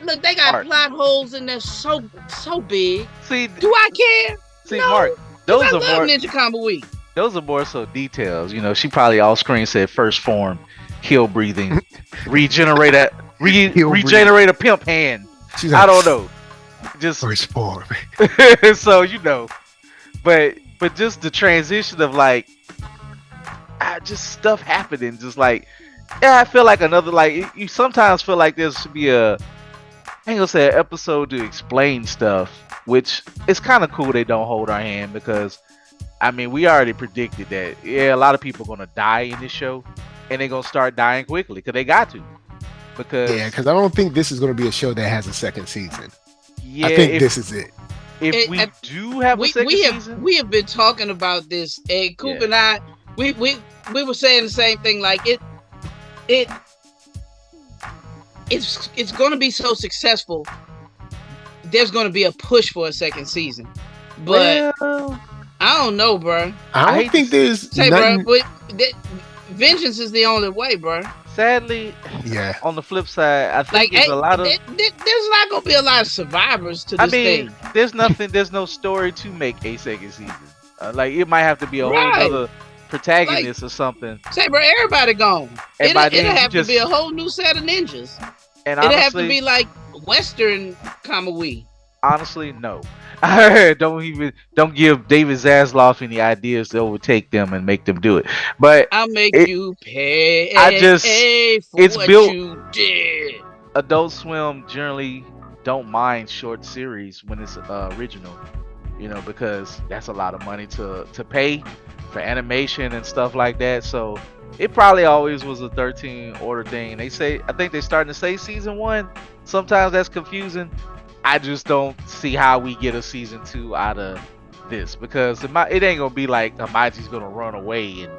look, they got plot holes in there so big. See, do I care? See, no, Mark, those are more Ninja Kamui. Those are more so details. She probably off screen said first form, heal breathing, regenerate a pimp hand. Like, I don't know. Just first form. So but just the transition of like just stuff happening, just like I feel like another like you sometimes feel like there should be I ain't gonna say an episode to explain stuff, which it's kind of cool they don't hold our hand because I mean we already predicted that a lot of people are gonna die in this show and they're gonna start dying quickly because they got to. Because I don't think this is gonna be a show that has a second season. Yeah, I think this is it. If we do have a second season, we have been talking about this, and Coop and I, we were saying the same thing. Like it's going to be so successful. There's going to be a push for a second season, but I don't know, bro. I don't think there's. Bro, but vengeance is the only way, bro. Sadly, on the flip side, I think there's a lot of there's not gonna be a lot of survivors to this thing. There's no story to make a second season. Like it might have to be a whole other protagonist or something. Say, bro, everybody gone. It'll have to be a whole new set of ninjas. And It'd have to honestly, be like Western Kamui. honestly, no. Don't give David Zasloff any ideas to overtake them and make them do it. But I'll make it, you I just, pay for it's what built. you did. Adult Swim generally don't mind short series when it's original, because that's a lot of money to pay for animation and stuff like that. So it probably always was a 13 order thing. I think they're starting to say season 1. Sometimes that's confusing. I just don't see how we get a season 2 out of this, because it ain't gonna be like Hamaji's gonna run away and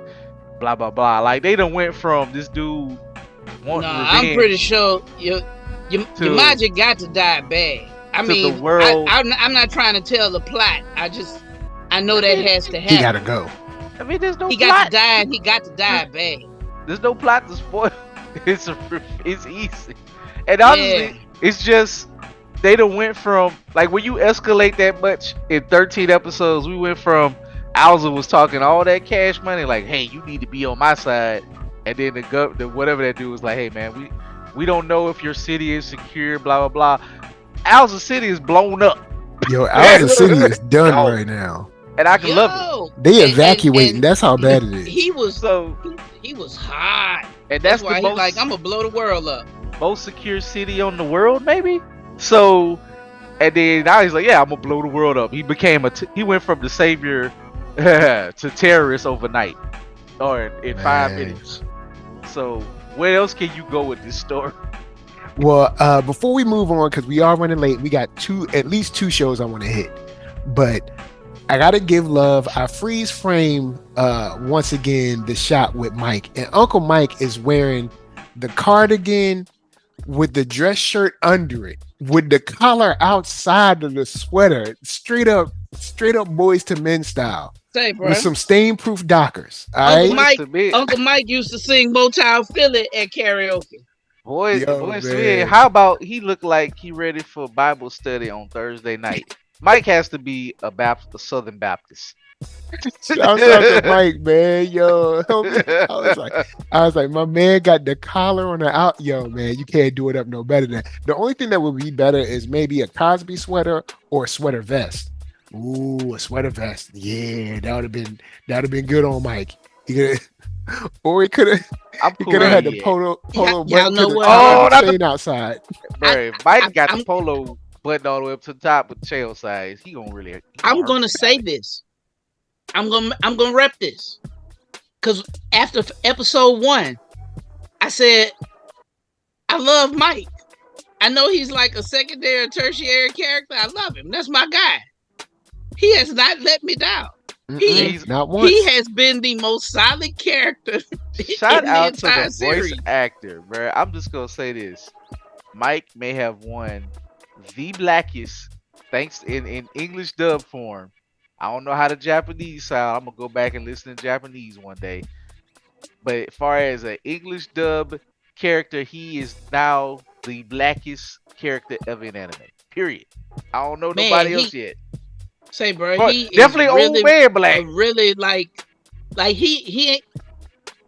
blah blah blah. Like, they done went from this dude wanting I'm pretty revenge sure your to magic got to die bad. I to mean, the world. I'm not trying to tell the plot. I know that has to happen. He gotta go. I mean, there's no He plot. got to die, and he got to die bad. There's no plot to spoil. It's easy, and honestly, it's just they done went from, like, when you escalate that much in 13 episodes. We went from Alza was talking all that cash money, like, hey, you need to be on my side, and then the whatever that dude was like, hey man, we don't know if your city is secure, blah blah blah. Alza City is blown up. Yo, Alza City is done right now. And I can love it. They evacuating. That's how bad it is. He was hot. And that's why the he's like, I'm gonna blow the world up. Most secure city on the world, maybe. So, and then now he's like, yeah, I'm gonna blow the world up. He became he went from the savior to terrorist overnight, or in 5 minutes. So, where else can you go with this story? Well, before we move on, because we are running late, we got at least two shows I want to hit. But I gotta give love. I freeze frame once again the shot with Mike, and Uncle Mike is wearing the cardigan with the dress shirt under it, with the collar outside of the sweater, straight up Boys to Men style. Say, bro. With some stain-proof Dockers. Uncle Mike used to sing Motown Philly at karaoke. Boys, man. How about he look like he ready for Bible study on Thursday night? Mike has to be a Southern Baptist. Shout out to Mike, man. Yo, I was like, my man got the collar on the out. Yo, man, you can't do it up no better than. The only thing that would be better is maybe a Cosby sweater or a sweater vest. Ooh, a sweater vest. Yeah, that would have been good on Mike. He could have had the polo button to the chain outside. Mike got the polo button all the way up to the top with tail size. I'm gonna say this. I'm gonna rep this, because after episode 1, I said I love Mike. I know he's like a secondary, tertiary character. I love him. That's my guy. He has not let me down. Not once. He has been the most solid character. Shout out to the series. voice actor, bro. I'm just gonna say this: Mike may have won the blackest, thanks in English dub form. I don't know how the Japanese sound. I'm gonna go back and listen to Japanese one day. But as far as an English dub character, he is now the blackest character ever in anime. Period. I don't know nobody else yet. Say, bro, he definitely is really, old man black. Really like he ain't.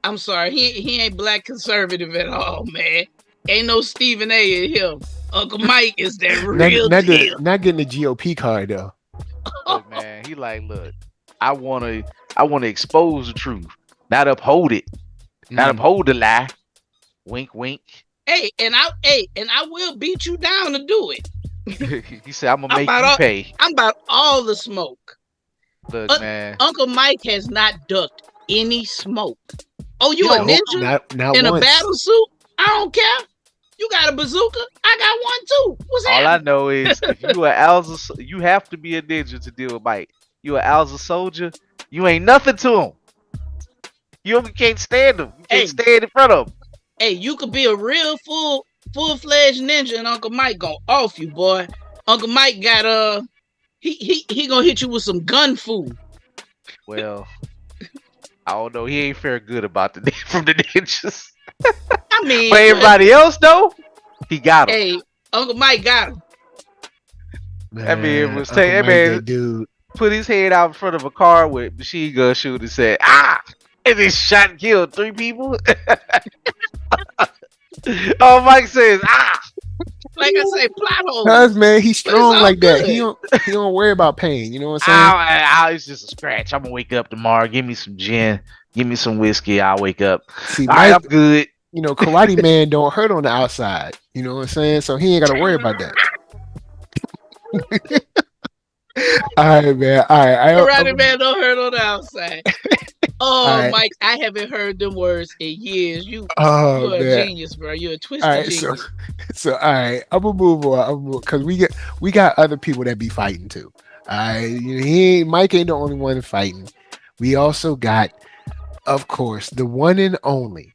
I'm sorry, he ain't black conservative at all, man. Ain't no Stephen A in him. Uncle Mike is that real deal. Not getting the GOP card though. Look, man, he like, look, I wanna expose the truth, not uphold it, not uphold the lie. Wink, wink. Hey, and I will beat you down to do it. He said, I'm gonna make you pay. I'm about all the smoke. Look, man. Uncle Mike has not ducked any smoke. Oh, you a ninja not in once. a battle suit? I don't care. You got a bazooka? I got one too. What's All happening? I know is if you are Alza, you have to be a ninja to deal with Mike. You an Alza soldier, you ain't nothing to him. You can't stand him. You can't stand in front of him. Hey, you could be a real full-fledged ninja, and Uncle Mike gonna off you, boy. Uncle Mike got he gonna hit you with some gun food. Well, I don't know. He ain't fair good about from the ninjas. I mean, but everybody else though, he got him. Hey, Uncle Mike got him. Man, I mean, it was dude put his head out in front of a car with machine gun shooter and said, "Ah!" and then shot and killed 3 people. Oh, Mike says, ah. Like I say, plot Cause holes. man, he's But it's strong all like that. good. He don't worry about pain. You know what I'm saying? Ow, it's just a scratch. I'm gonna wake up tomorrow. Give me some gin. Give me some whiskey. I'll wake up. See, All right, Mike, I'm good. Karate Man don't hurt on the outside. You know what I'm saying? So he ain't got to worry about that. All right, man. All right, Karate Man don't hurt on the outside. all Oh, right. Mike, I haven't heard them words in years. Oh You're a man. genius, bro. You're a All twisted right, so genius. so all right, I'm gonna move on. Because we got other people that be fighting too. All right, Mike ain't the only one fighting. We also got, of course, the one and only.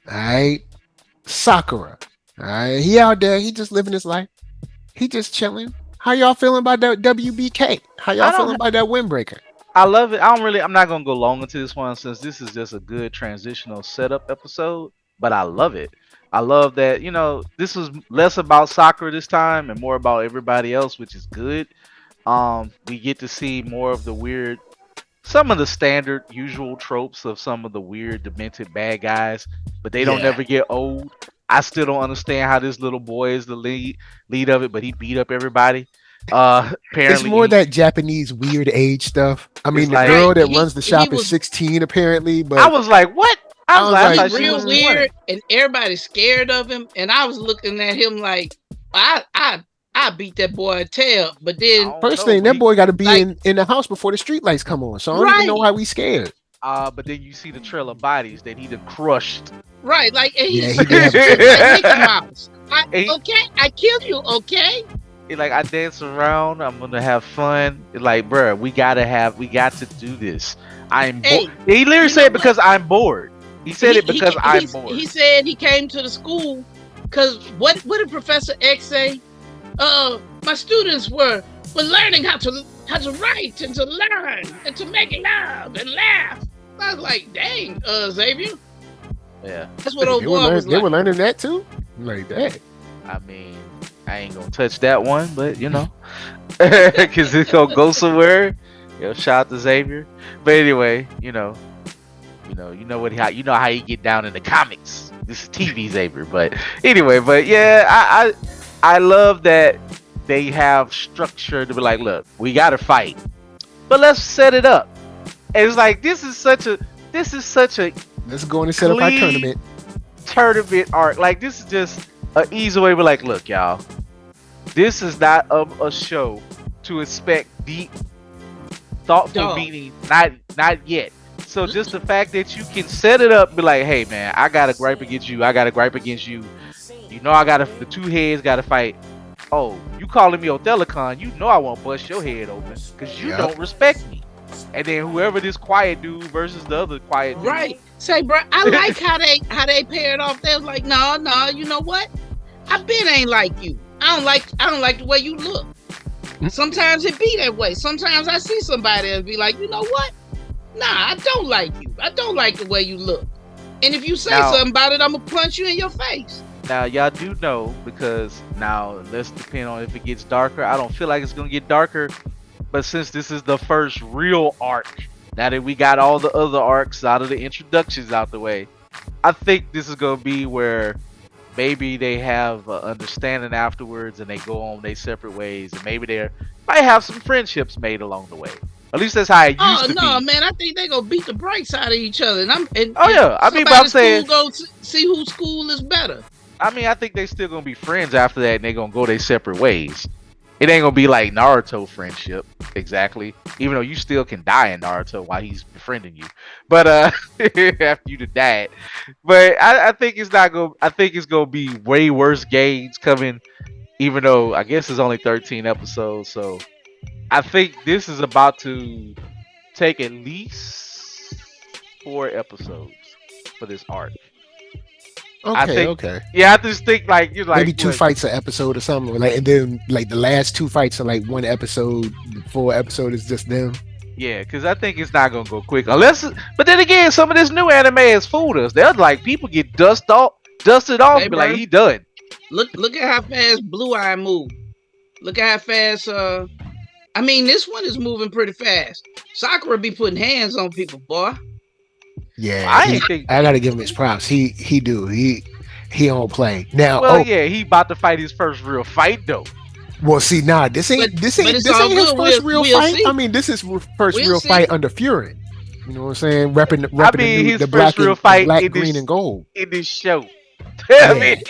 All right, Sakura. All right, he out there. He just living his life. He just chilling. How y'all feeling about that WBK? How y'all I feeling don't. about that Windbreaker? I love it. I don't really. I'm not gonna go long into this one since this is just a good transitional setup episode. But I love it. I love that. This was less about soccer this time and more about everybody else, which is good. We get to see more of the weird, some of the standard, usual tropes of some of the weird, demented bad guys, but they don't Yeah, never get old. I still don't understand how this little boy is the lead of it, but he beat up everybody. it's Apparently more he that Japanese weird age stuff. I is mean, the like Right. girl that runs the He shop is was 16 apparently, I but was like, what? I I was was like, I like, he thought she real was mm, 20. weird, and everybody's scared of him. And I was looking at him like, I beat that boy a tail. But then, I don't first know, thing but that he boy got to be like, in the house before the street lights come on. So I don't even know right, why we scared. but then you see the trail of bodies that he done crushed. right, like, and Yeah, he's he did have a just trail of like bodies. Mickey Mouse. he, Okay, I killed you. Okay, like I dance around, I'm gonna have fun. Like, bruh, we got to do this. I'm bored. hey, He literally you know said what? because I'm bored. He said He it he because I'm he bored. said he came to the school because what did Professor X say? My students were learning how to write and to learn and to make love and laugh. I was like, dang, Xavier, Yeah. that's what old boy was They were like. learning that too. Like that. I mean, I ain't gonna touch that one, but because it's gonna go somewhere. Shout out to Xavier. But anyway, how you get down in the comics. This is TV Xavier, but anyway, but yeah, I love that they have structure to be like, look, we gotta fight, but let's set it up. And it's like this is such a Let's go in and set up our clean tournament. tournament arc. Like this is just an easy way to be like, look, y'all, this is not a show to expect deep, thoughtful Dog. meaning. Not yet. So just the fact that you can set it up, be like, hey man, I got a gripe against you. I got a gripe against you. The two heads got to fight. Oh, you calling me Othelicon? You know I won't bust your head open because you Yep. don't respect me. And then whoever this quiet dude versus the other quiet dude. Right. Say, bro, I like how they paired off. They was like, no, you know what? I been ain't like you. I don't like the way you look. Sometimes it be that way. Sometimes I see somebody and be like, you know what? Nah, I don't like you. I don't like the way you look. And if you say something about it, I'm gonna punch you in your face. Now y'all do know, because now let's depend on if it gets darker. I don't feel like it's gonna get darker, but since this is the first real arc, now that we got all the other arcs out of the introductions out the way, I think this is gonna be where maybe they have understanding afterwards and they go on their separate ways, and maybe they might have some friendships made along the way. At least that's how it used to no, be. man, I think they gonna beat the brakes out of each other. I mean, but I'm saying, go see whose school is better. I mean, I think they still gonna be friends after that, and they gonna go their separate ways. It ain't gonna be like Naruto friendship, exactly. Even though you still can die in Naruto while he's befriending you, but after you to die. But I think it's not gonna. I think it's gonna be way worse games coming. Even though I guess it's only 13 episodes, so I think this is about to take at least 4 episodes for this arc. I Okay, think, okay. yeah, I just think like you're like Maybe two fights an episode or something, or like, and then like the last two fights are like one episode. The full episode is just them. Yeah, because I think it's not gonna go quick unless. But then again, some of this new anime has fooled us. They're like people get dusted off, Hey, and be like, bro. he done. Look at how fast Blue Eye moved. Look at how fast. I mean, this one is moving pretty fast. Sakura be putting hands on people, boy. Yeah, I ain't think. I gotta give him his props. He He don't play now. Well, yeah, he about to fight his first real fight though. Well, see, nah, this But ain't this but ain't it's this all ain't his good. first real We'll fight. I see. mean, this is first We'll real see. fight under Fury. You know what I'm saying? Repping I the mean, new his first real the fight black, green, and gold. in this show. I Yeah, mean,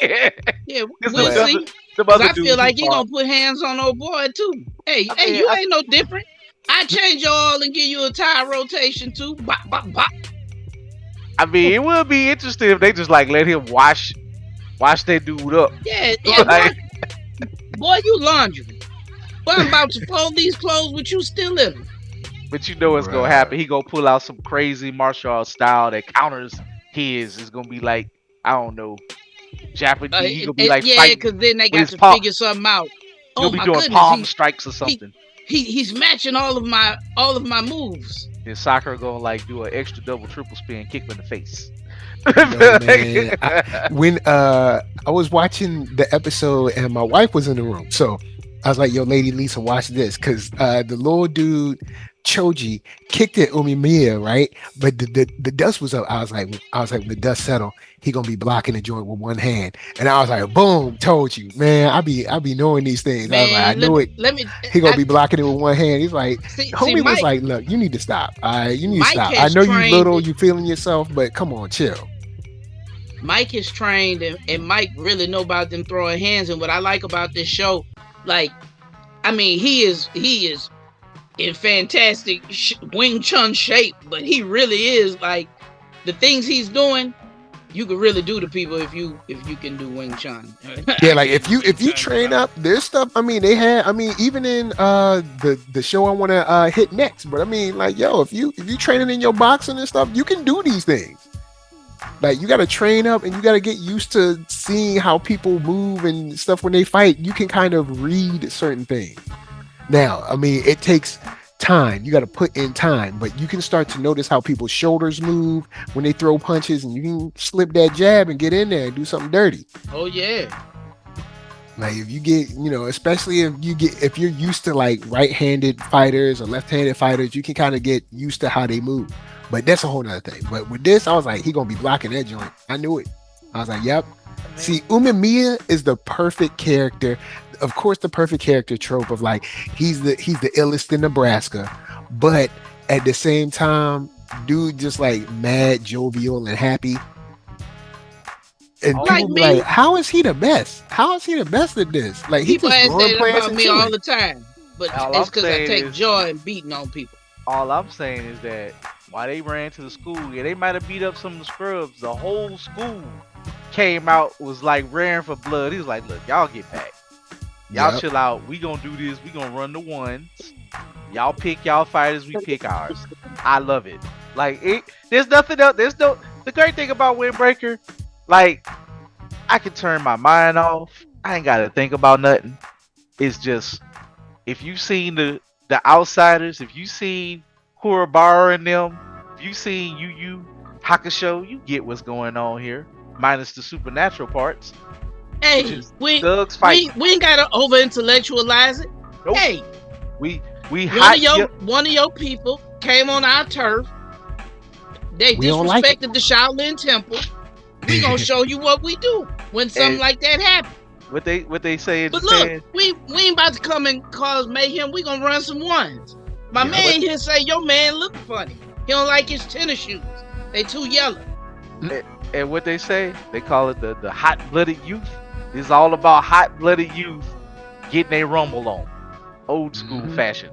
Yeah, because we'll but see. the Cause other I feel dudes who like he fought. gonna put hands on old boy too. Hey, I hey, mean, you ain't no different. I change your oil and give you a tire rotation too. Bop, bop, bop. it will be interesting if they just like let him wash that dude up. Yeah, yeah, Like, boy, you laundry. Boy, I'm about to fold these clothes with you still in them. but you know what's gonna happen. He gonna pull out some crazy martial arts style that counters his. It's gonna be like, I don't know, Japanese. He gonna be like Yeah, fighting because then they with got his to palm. figure something out. He'll Oh be my doing goodness, palm strikes or he something. he's matching all of my moves. Then Sakura gonna like do an extra double triple spin, kick him in the face. no man. When I was watching the episode and my wife was in the room, so I was like, "Yo, Lady Lisa, watch this," because the little dude Choji kicked at Umiya, right? But the dust was up. I was like, when the dust settled, he gonna be blocking the joint with one hand, and I was like, boom, told you, man. I be knowing these things. I was like, I Man, knew it. let me. He gonna be blocking it with one hand. He's like, See, homie was Mike. like, look, you need to stop. You need to Mike stop. I has know you trained- little, you feeling yourself, but come on, chill. Mike is trained, and Mike really know about them throwing hands. And what I like about this show, like, I mean, he is in fantastic Wing Chun shape, but he really is like the things he's doing. You could really do to people if you can do Wing Chun. Yeah, like if you train up, there's stuff. I mean, they had. I mean, even in the show I want to hit next. But I mean, like, yo, if you training in your boxing and stuff, you can do these things. Like, you got to train up and you got to get used to seeing how people move and stuff when they fight. You can kind of read certain things. Now, I mean, it takes time. You got to put in time, but you can start to notice how people's shoulders move when they throw punches, and you can slip that jab and get in there and do something dirty. Oh yeah. Like, if you get, especially if you're used to like right-handed fighters or left-handed fighters, you can kind of get used to how they move. But that's a whole nother thing. But with this, I was like, he gonna be blocking that joint. I knew it. I was like, yep. See, Umiya is the perfect character. Of course, the perfect character trope of like he's the illest in Nebraska, but at the same time, dude just like mad, jovial, and happy. And Like people be me. like, how is he the best? How is he the best at this? Like, he People just ask going that plants about and me chilling. all the time, but All it's I'm because I saying take is- joy in beating on people. All I'm saying is that while they ran to the school, yeah, they might have beat up some of the scrubs. The whole school came out, was like raring for blood. He was like, look, y'all get back. Y'all Yep. chill out. We gonna do this. We gonna run the ones. Y'all pick y'all fighters. We pick ours. I love it. Like, there's nothing else. The great thing about Windbreaker, like, I can turn my mind off. I ain't gotta think about nothing. It's just, if you seen the Outsiders, if you seen Kurabara and them, if you seen Yu Yu Hakusho, you get what's going on here, minus the supernatural parts. Hey, Just we thugs fight. ain't gotta over intellectualize it. Nope. Hey, We one of your people came on our turf. They We don't like disrespected the Shaolin Temple. We gonna show you what we do when something And- like that happens. what they say in But Japan. look, we ain't about to come and cause mayhem. We gonna run some ones. My Yeah, man here say your man look funny. He don't like his tennis shoes. They too yellow. And what they say, they call it the hot-blooded youth. It's all about hot-blooded youth getting a rumble on, old school Mhm. fashion.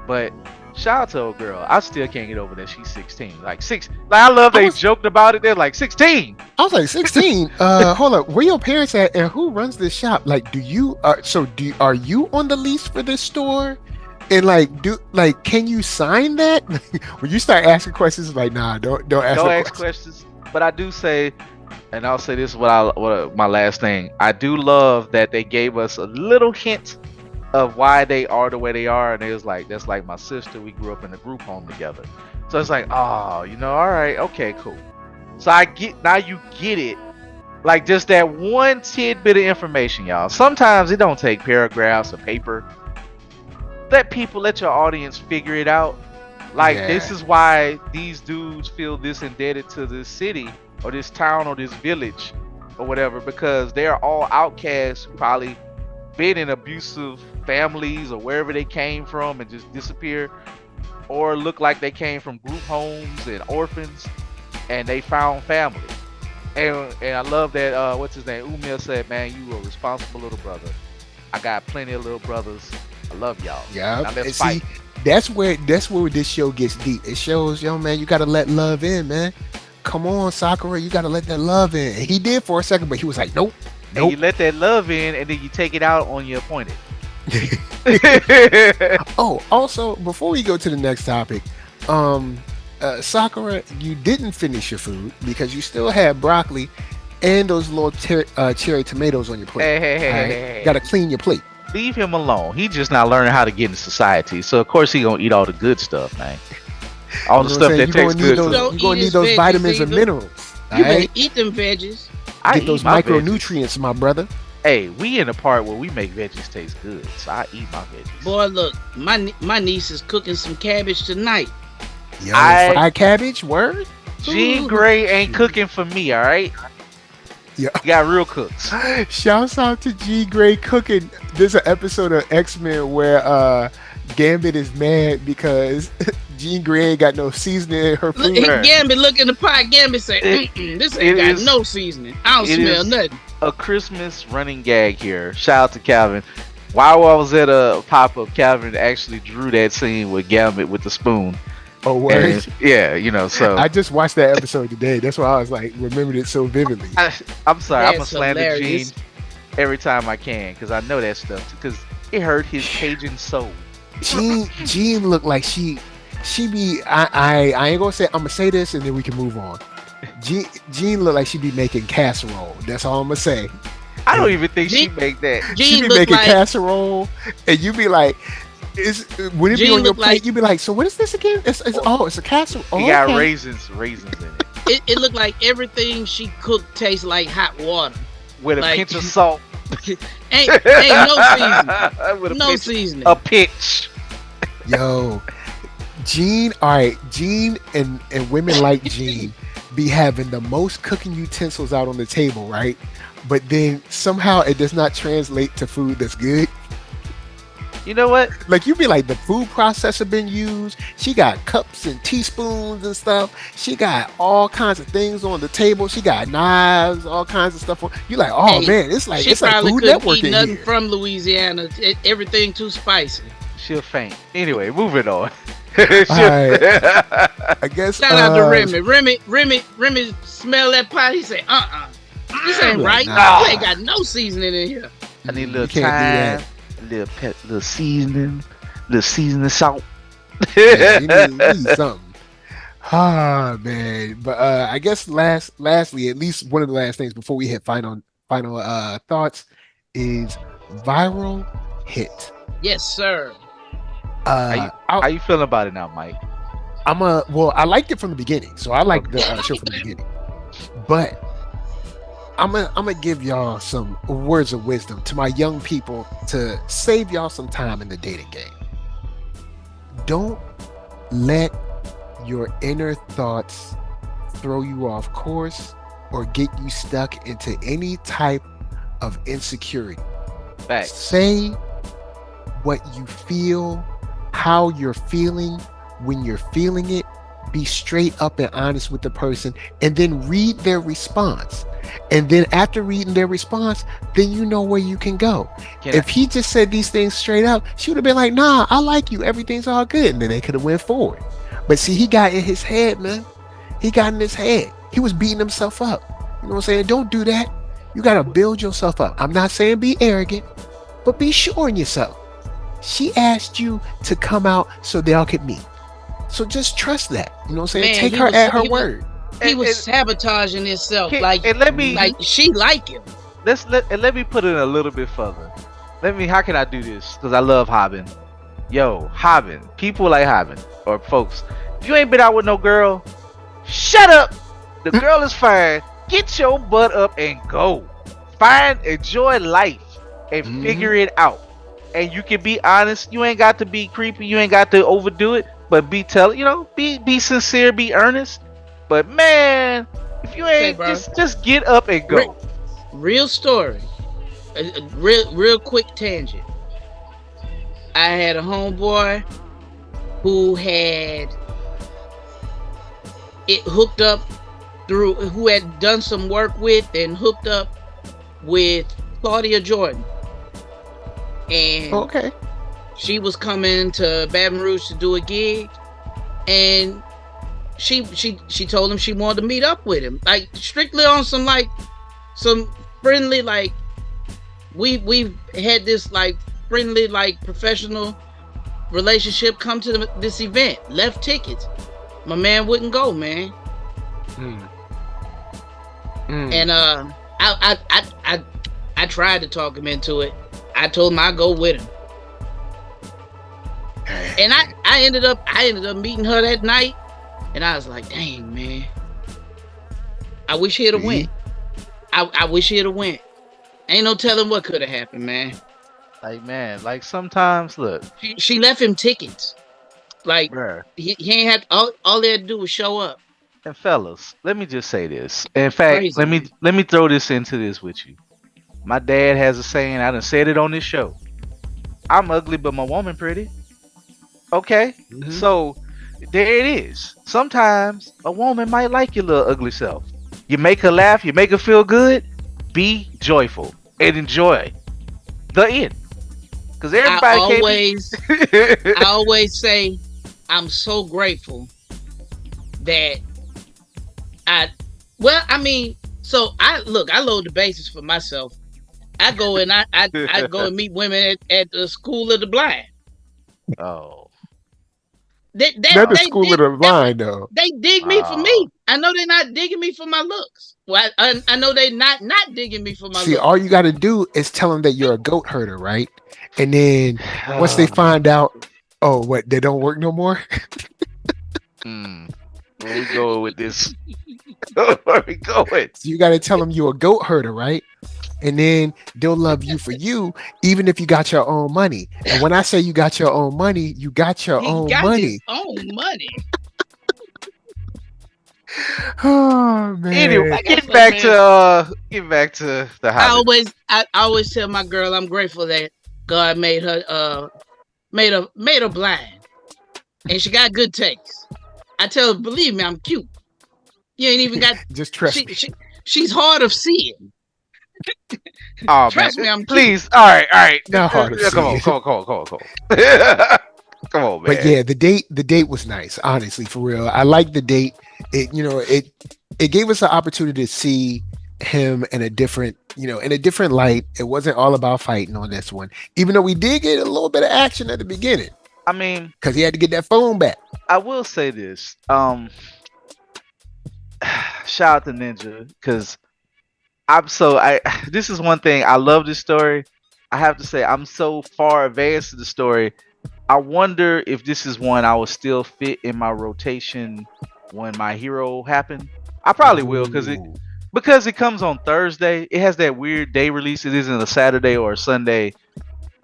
But shout out to old girl. I still can't get over that she's 16. Like I love they joked about it. They're like 16. I was like 16. Hold up, where your parents at, and who runs this shop? Like, are you on the lease for this store? And can you sign that? When you start asking questions, like, nah, don't ask. Don't no ask questions. questions. But I do say, and I'll say this is what my last thing. I do love that they gave us a little hint of why they are the way they are, and it was like, that's like my sister. We grew up in a group home together, so it's like, oh, all right, okay, cool. So now you get it, like just that one tidbit of information, y'all. Sometimes it don't take paragraphs of paper. Let your audience figure it out. Like, Yeah. this is why these dudes feel this indebted to this city or this town or this village, or whatever, because they're all outcasts who probably been in abusive families or wherever they came from and just disappear, or look like they came from group homes and orphans, and they found family. And I love that what's his name? Umil said, "Man, you a responsible little brother. I got plenty of little brothers. I love y'all. Yeah. Now let's And fight." see, that's where this show gets deep. It shows, yo, man, you gotta let love in, man. Come on, Sakura, you gotta let that love in. And he did for a second, but he was like, nope, And you nope. let that love in, and then you take it out on your appointed. Oh, also, before we go to the next topic, um, Sakura, you didn't finish your food because you still had broccoli and those little cherry tomatoes on your plate. Hey, hey, hey, All hey, right, hey, gotta hey. clean your plate. Leave him alone. He just not learning how to get in society. So of course he gonna eat all the good stuff, man. All You the know what I'm stuff saying? that You're tastes gonna need good. those. To him. Don't You're gonna eat need his those veggies vitamins and either. minerals. All You better right, eat them veggies. I get those eat my veggies. micronutrients, my brother. Hey, we in the part where we make veggies taste good, so I eat my veggies. Boy, look, my niece is cooking some cabbage tonight. Yo, I fried cabbage, word. Jean Ooh. Grey ain't cooking for me, all right? Yeah. You got real cooks. Shouts out to G Gray cooking. There's an episode of X-Men where Gambit is mad because Jean Grey ain't got no seasoning in her Look, food. Right. Gambit look in the pot. Gambit say, "This ain't It got is- no seasoning. I don't it smell is- nothing." A Christmas running gag here. Shout out to Calvin. While I was at a pop-up, Calvin actually drew that scene with Gambit with the spoon. Oh, word. And yeah, so I just watched that episode today. That's why I was like, remembered it so vividly. I'm sorry, I'm gonna That's slander Gene hilarious. every time I can because I know that stuff because it hurt his Cajun soul. Jean looked like she be. I ain't gonna say. I'm gonna say this and then we can move on. Jean looked like she be making casserole. That's all I'm gonna say. I don't even think she Gene- make that. She Gene be look making like casserole, and you be like, when it be Jean on your look plate, like- you be like, so what is this again? It's a casserole. Oh, He got okay. raisins in it it looked like everything she cooked tastes like hot water. with a Like- pinch of salt. Ain't no seasoning. With a No pinch, seasoning. a pinch. Yo, Jean. All right, Jean and women like Jean be having the most cooking utensils out on the table, right? But then somehow it does not translate to food that's good. You know what? Like you be like, the food processor been used. She got cups and teaspoons and stuff. She got all kinds of things on the table. She got knives, all kinds of stuff. You like, oh Hey, man, it's like she it's like probably Food couldn't Network eat in nothing here. from Louisiana. Everything too spicy. She'll faint. Anyway, moving on. I guess. Shout out to Remy. Remy smell that pot. He say, this ain't right. Nah. You ain't got no seasoning in here. I need a You little can't time, a little seasoning, little seasoning salt. Yeah, you need something. Ah man, but I guess lastly, at least one of the last things before we hit final thoughts is viral hit. Yes, sir. How you feeling about it now, Mike? I liked it from the beginning, so I liked the show from the beginning. But I'm gonna give y'all some words of wisdom to my young people to save y'all some time in the dating game. Don't let your inner thoughts throw you off course or get you stuck into any type of insecurity. Facts. Say what you feel, how you're feeling when you're feeling it. Be straight up and honest with the person, and then read their response. And then after reading their response, then you know where you can go. If he just said these things straight up, she would have been like, nah, I like you, everything's all good, and then they could have went forward. But see, he got in his head, man. He got in his head. He was beating himself up. You know what I'm saying? Don't do that. You got to build yourself up. I'm not saying be arrogant, but be sure in yourself. She asked you to come out so y'all could meet. So just trust that. You know what I'm saying? Man, Take he her was- at her he was- word. He was And- sabotaging himself. and Like let me she like him. let me put it a little bit further. How can I do this? Because I love Hobin. Yo, Hobin. People like Hobin or folks. If you ain't been out with no girl, shut up. The girl is fine. Get your butt up and go. Enjoy life and Mhm. figure it out. And you can be honest. You ain't got to be creepy. You ain't got to overdo it. But be sincere. Be earnest. But man, if you ain't bro. just get up and go. Real story. Real quick tangent. I had a homeboy who had it hooked up who had done some work with and hooked up with Claudia Jordan. And Okay. she was coming to Baton Rouge to do a gig, and she told him she wanted to meet up with him, like strictly on some friendly, like we've had this like friendly, like professional relationship. Come to this event, left tickets. My man wouldn't go, man. And I tried to talk him into it. I told him I'd go with him. And I ended up meeting her that night, and I was like, dang, man. I wish he'd have went. I wish he'd have went. Ain't no telling what could have happened, man. Like, man, like sometimes, look. She left him tickets. Like, bruh. He ain't had all they had to do was show up. And fellas, let me just say this. In fact, Crazy, let me throw this into this with you. My dad has a saying. I done said it on this show. I'm ugly, but my woman pretty. Okay, so there it is. Sometimes a woman might like your little ugly self. You make her laugh. You make her feel good. Be joyful and enjoy the end. Because everybody I always say, I'm so grateful that I load the bases for myself. I go and I go and meet women at the School of the Blind. Oh. Not the School of the Blind, though. They dig me for me. I know they're not digging me for my looks. Well, I know they're not digging me for my looks. See, all you got to do is tell them that you're a goat herder, right? And then once they find out, oh, what, they don't work no more? Where we going with this? Where we going? So you got to tell them you're a goat herder, right? And then they'll love you for you, even if you got your own money. And when I say you got your own money, you got your own money. His own money. Oh man. Anyway, get back to the house. I always tell my girl I'm grateful that God made her blind, and she got good taste. I tell her, believe me, I'm cute. You ain't even got. Just trust me. She's hard of seeing. Oh, trust man. me, I'm please. cute. All right. Not hard of seeing. Come on. Come on, man. But yeah, the date was nice. Honestly, for real, I like the date. It gave us an opportunity to see him in a different light. It wasn't all about fighting on this one, even though we did get a little bit of action at the beginning. I mean, because he had to get that phone back. I will say this. Shout out to Ninja, because this is one thing. I love this story. I have to say, I'm so far advanced in the story. I wonder if this is one I will still fit in my rotation when my hero happened. I probably will, because it comes on Thursday. It has that weird day release. It isn't a Saturday or a Sunday.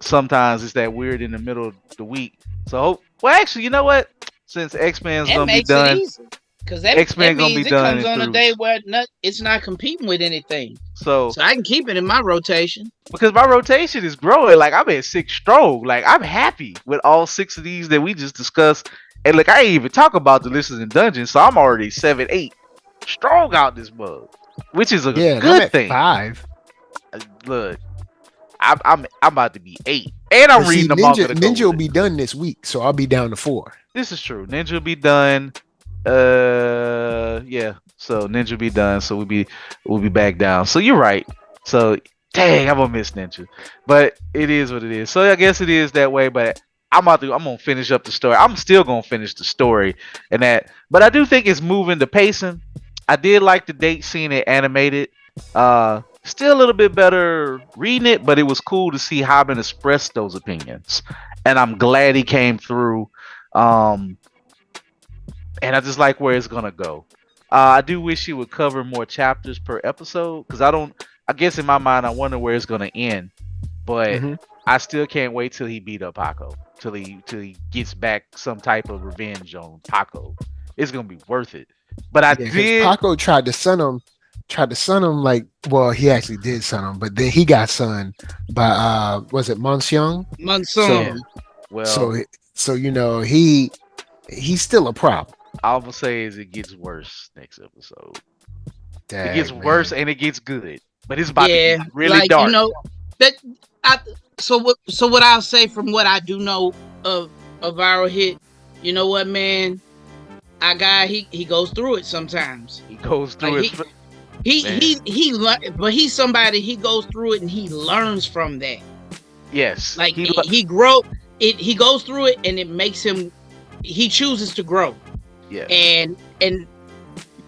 Sometimes it's that weird in the middle of the week. So, well, actually, you know what? Since X-Men's gonna be done, because X-Men gonna be done, it comes on a day where it's not competing with anything. So I can keep it in my rotation. Because my rotation is growing. Like, I'm at 6 strong. Like, I'm happy with all 6 of these that we just discussed. And look, I ain't even talk about the lists in dungeons, so I'm already 7, 8 strong out this mug, which is a good thing. 5. Look, I'm about to be 8, and I'm reading the manga. Ninja will be done this week, so I'll be down to 4. This is true. Ninja will be done. Yeah. So Ninja will be done. So we'll be back down. So you're right. So dang, I'm gonna miss Ninja, but it is what it is. So I guess it is that way. But I'm gonna finish up the story. I'm still gonna finish the story and that. But I do think it's moving the pacing. I did like the date seeing it animated. Still a little bit better reading it, but it was cool to see Hobin express those opinions, and I'm glad he came through. And I just like where it's gonna go. I do wish he would cover more chapters per episode, because I guess in my mind I wonder where it's gonna end. But I still can't wait till he beat up Paco, till he gets back some type of revenge on Paco. It's gonna be worth it. But Paco tried to tried to son him like, well, he actually did son him, but then he got son by was it Monsyung? So Monsoon. Yeah. so Well, so he's still a problem. all I'm gonna say is it gets worse next episode. It gets Dag worse man. and it gets good, but it's about to Yeah, get really like dark. that. I what I'll say from what I do know of a viral hit. You know what, man? Our guy, he goes through it sometimes. He goes Like through it, man. but he's somebody, he goes through it and he learns from that. Yes, Like he goes through it and it makes him, he chooses to grow. yeah. And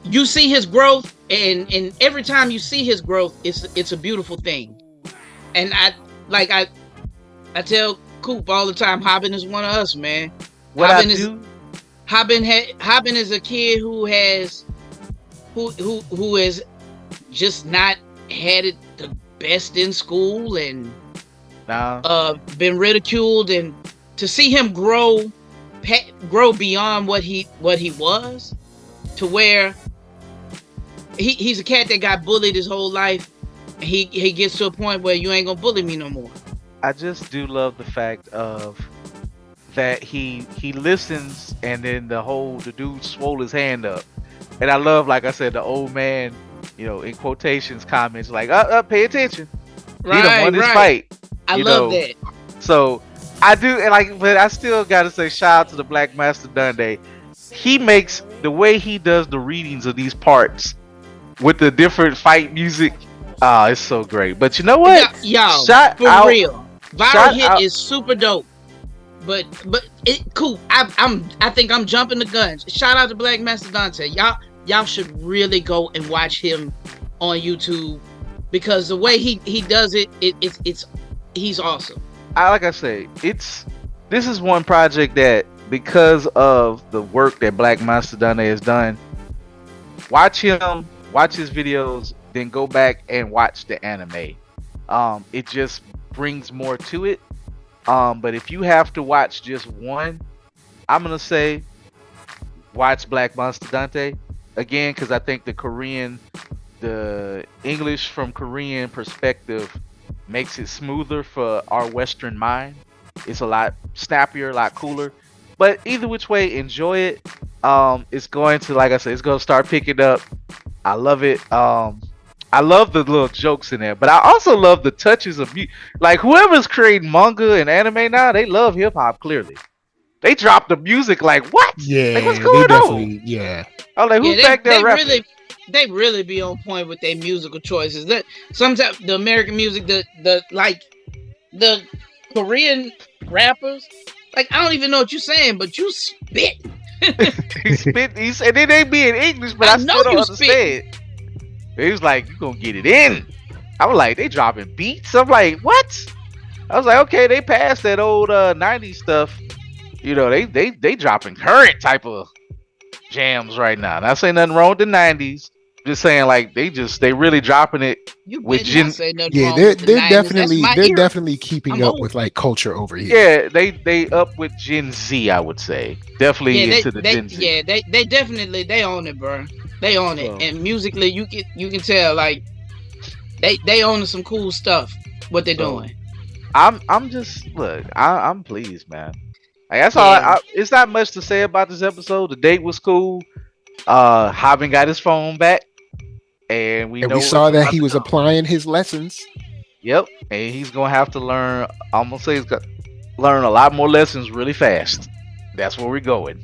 you see his growth, and every time you see his growth, it's a beautiful thing. And I tell Coop all the time, Hobin is one of us, man. What I Hobin is do, Hobin is a kid who has just not had it the best in school, and nah, been ridiculed, and to see him grow beyond what he was, to where he's a cat that got bullied his whole life, and he gets to a point where you ain't gonna bully me no more. I just do love the fact of that he listens, and then the dude swole his hand up, and I love, like I said, the old man, in quotations, comments like, pay attention. He done won this fight. I you love know. that. So I do, and but I still gotta say, shout out to the Black Master Dundee. He makes the way he does the readings of these parts with the different fight music. It's so great. But you know what? Y'all, Shout for out, real, viral shout hit out. is super dope. But it cool. I think I'm jumping the gun. Shout out to Black Master Dante. Y'all should really go and watch him on YouTube, because the way he does it, he's awesome. Like I say, this is one project that, because of the work that Black Master Dundee has done, watch his videos, then go back and watch the anime. It just brings more to it. But if you have to watch just one, I'm gonna say watch Black Master Dante again, because I think the English from Korean perspective makes it smoother for our Western mind. It's a lot snappier, a lot cooler. But either which way, enjoy it. It's going to, like I said, it's going to start picking up. I love it. I love the little jokes in there, but I also love the touches of music. Like, whoever's creating manga and anime now, they love hip hop. Clearly, they drop the music like, what? Yeah, Like, what's they going definitely on? yeah. I'm like, who's back there rapping? They really be on point with their musical choices. That sometimes the American music, the Korean rappers, like, I don't even know what you're saying, but you spit. He spit, and it ain't being English, but I know still don't you understand. He was like, you gonna get it in. I was like, they dropping beats. I'm like, what? I was like, okay, they passed that old 90s stuff. They dropping current type of jams right now. Not saying nothing wrong with the 90s. Just saying, like, they really dropping it You with better not say nothing Yeah, wrong they're with the 90s. That's my era. definitely keeping I'm up old. with like culture over here. Yeah, they up with Gen Z, I would say. Definitely Yeah, into the Gen Z. yeah, they definitely, they own it, bro. They own it, So, and musically, you can tell, like, they own some cool stuff. What they're So, doing. I'm just, look, I'm pleased, man. Like, that's all. Yeah. It's not much to say about this episode. The date was cool. Hobin got his phone back, and we And know we what's saw that about he to was come. applying his lessons. Yep, and he's gonna have to learn. I'm gonna say he's got learn a lot more lessons really fast. That's where we're going.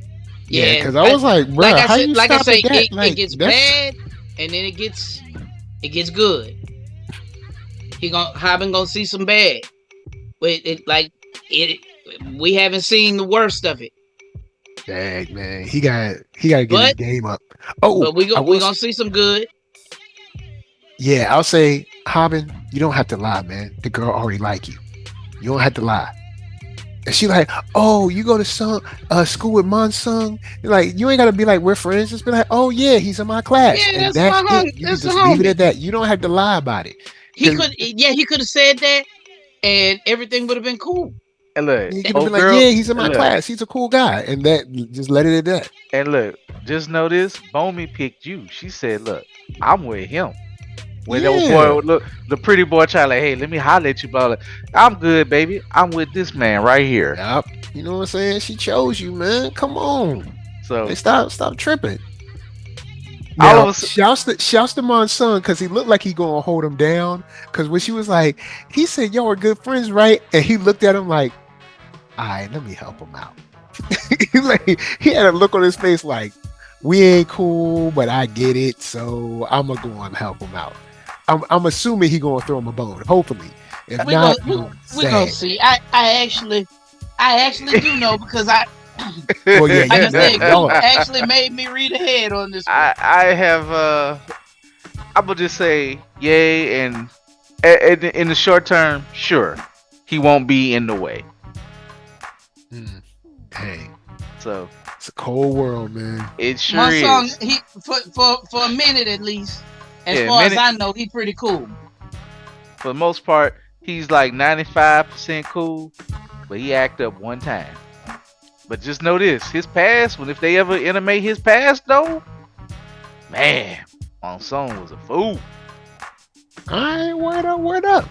Yeah, because Yeah, I was like, bro, how you like I stop say, at that? it Like, gets that's bad, and then it gets good. Hobin gonna see some bad. We haven't seen the worst of it, dang, man. He got to get his but game up. Oh, but we I will. gonna see some good. Yeah, I'll say, Hobin, you don't have to lie, man. The girl already like you. You don't have to lie. And she like, oh, you go to school with Monsung? Like, you ain't gotta be like, we're friends. Just be like, oh yeah, he's in my class. Yeah, And that's that's my it. You that's can the just leave it homie. at that. You don't have to lie about it. He could have said that, and everything would have been cool. And look, You could have old been like, girl, yeah, he's in and my look, class. He's a cool guy. And that, just let it at that. and look. Just know this: Bomi picked you. She said, "Look, I'm with him. When the old boy Yeah. would look, the pretty boy try like, hey, let me holler at you, bro. Like, I'm good, baby. I'm with this man right here. Yup. You know what I'm saying? She chose you, man. Come on. Hey, So stop tripping. all of Now, us, shouts to my son because he looked like he gonna hold him down. Because when she was like, he said, "Y'all are good friends, right?" And he looked at him like, "All right, let me help him out." He had a look on his face like, "We ain't cool, but I get it, so I'm gonna go and help him out." I'm assuming he gonna throw him a bone. Hopefully, if We gonna not, you know, we gonna sad. see. I actually do know because Well, yeah, like you I said, know, Coop y'all. actually made me read ahead on this one. I have I'm gonna just say yay, and in the short term, sure, he won't be in the way. Hmm. Hey, So it's a cold world, man. it sure My song, is. he for a minute at least, as Yeah, far as minute I know, he pretty cool. for the most part, he's like 95% cool, but he act up one time. But just know this: his past. When if they ever animate his past, though, man, on song was a fool. All right, word up, word up.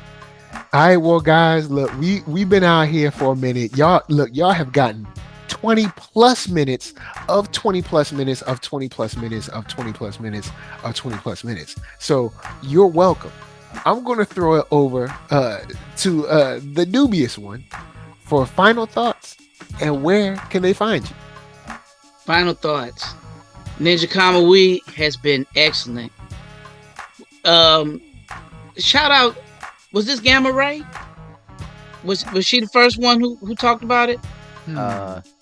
All right, well, guys, look, we've been out here for a minute. Y'all, look, y'all have gotten 20 plus minutes of 20 plus minutes of 20 plus minutes of 20 plus minutes of 20 plus minutes. So you're welcome. I'm going to throw it over to the dubious one for final thoughts. And where can they find you? Final thoughts. Ninja Kamui has been excellent. Um, Shout out. Was this Gamma Ray? Was she the first one who talked about it?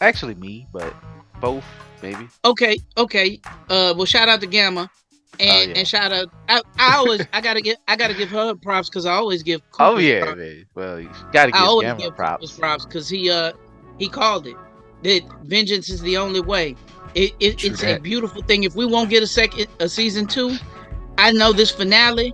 Actually me, but both, maybe. Okay. Well, shout out to Gamma, Oh and yeah. shout out. I gotta give her props because I always give Oh Cooper's yeah, props. man. Well, you gotta I give always Gamma give Cooper's props. props because he called it. That vengeance is the only way. True It's a that. beautiful thing. If we won't get a season 2, I know this finale.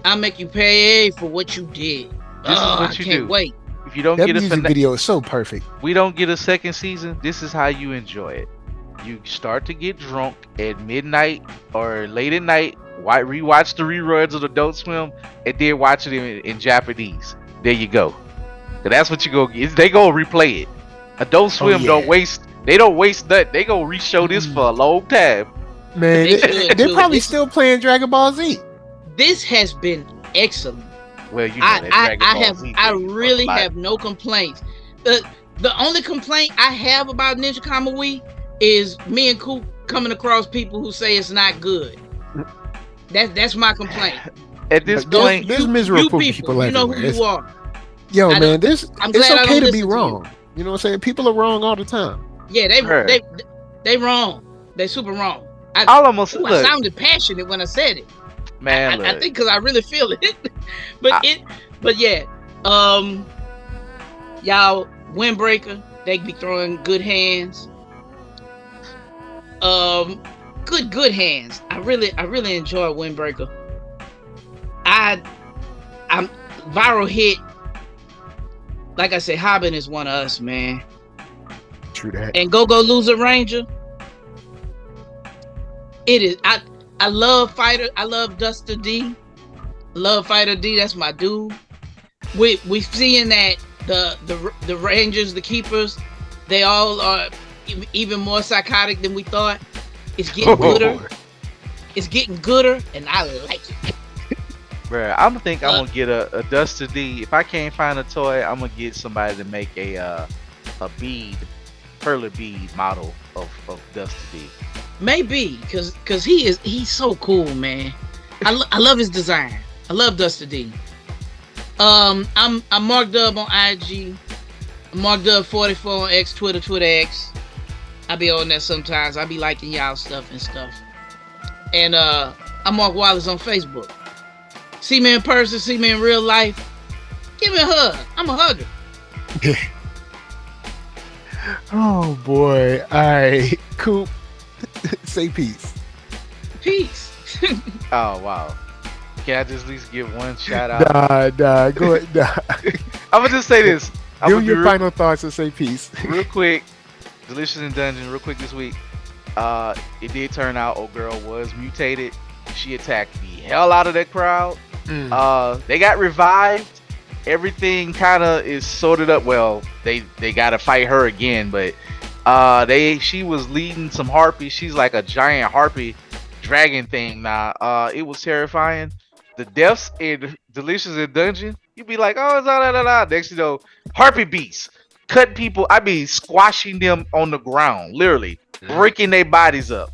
I'll make you pay for what you did. This is I what you can't do. wait. If you don't That get a music video is so perfect. we don't get a second season. This is how you enjoy it. You start to get drunk at midnight or late at night. Rewatch the reruns of Adult Swim, and then watch it in Japanese. There you go. 'Cause that's what you go get. They go replay it. Adult Oh Swim don't yeah. waste. They don't waste that. They go re-show this for a long time. Man, They should they're too. probably still playing Dragon Ball Z. This has been excellent. Well, you know that Dragon Ball Z I thing is a really lot. have no complaints. The only complaint I have about Ninja Kamui is me and Coop coming across people who say it's not good. That's my complaint. At this But there's, point, there's You miserable people, people you know everywhere. who you are. Yo, I man, don't, I'm it's glad I okay don't to be listen to you. wrong. You know what I'm saying? People are wrong all the time. Yeah, bruh, they wrong. They super wrong. all almost I look, sounded passionate when I said it. man. I Look, think because I really feel it. but I, but yeah, y'all, Windbreaker, they be throwing good hands. Good hands. I really enjoy Windbreaker. I'm viral hit. Like I said, Hobin is one of us, man. True that. And Go Loser Ranger. It is. I love Fighter. I love Duster D. Love Fighter D. That's my dude. We seeing that the Rangers, the Keepers, they all are even more psychotic than we thought. It's getting gooder. It's getting gooder, and I like it. bruh, I'm gonna get a Duster D. If I can't find a toy, I'm gonna get somebody to make a bead, perler bead model of Duster D. Maybe because he's so cool, man. I love his design. I love Duster D. I'm Mark Dub on IG. I'm Mark Dub 44 on X, Twitter X. I be on there sometimes. I be liking y'all stuff and stuff. And I'm Mark Wallace on Facebook. See me in person, see me in real life. Give me a hug. I'm a hugger. Oh boy. All right. Coop. Say peace. Peace. Oh wow. Can I just at least give one shout out? Nah. Go ahead. Nah. I'm gonna just say this. I'm Give gonna your be final thoughts and say peace. real quick. Delicious in Dungeon, real quick this week. It did turn out old girl was mutated. She attacked the hell out of that crowd. They got revived. Everything kind of is sorted up. Well, they got to fight her again, but she was leading some harpies. She's like a giant harpy dragon thing now. It was terrifying. The deaths in Delicious in Dungeon, you'd be like, oh, da da da da. Next, you know, harpy beasts cutting people. I mean, squashing them on the ground, literally breaking their bodies up.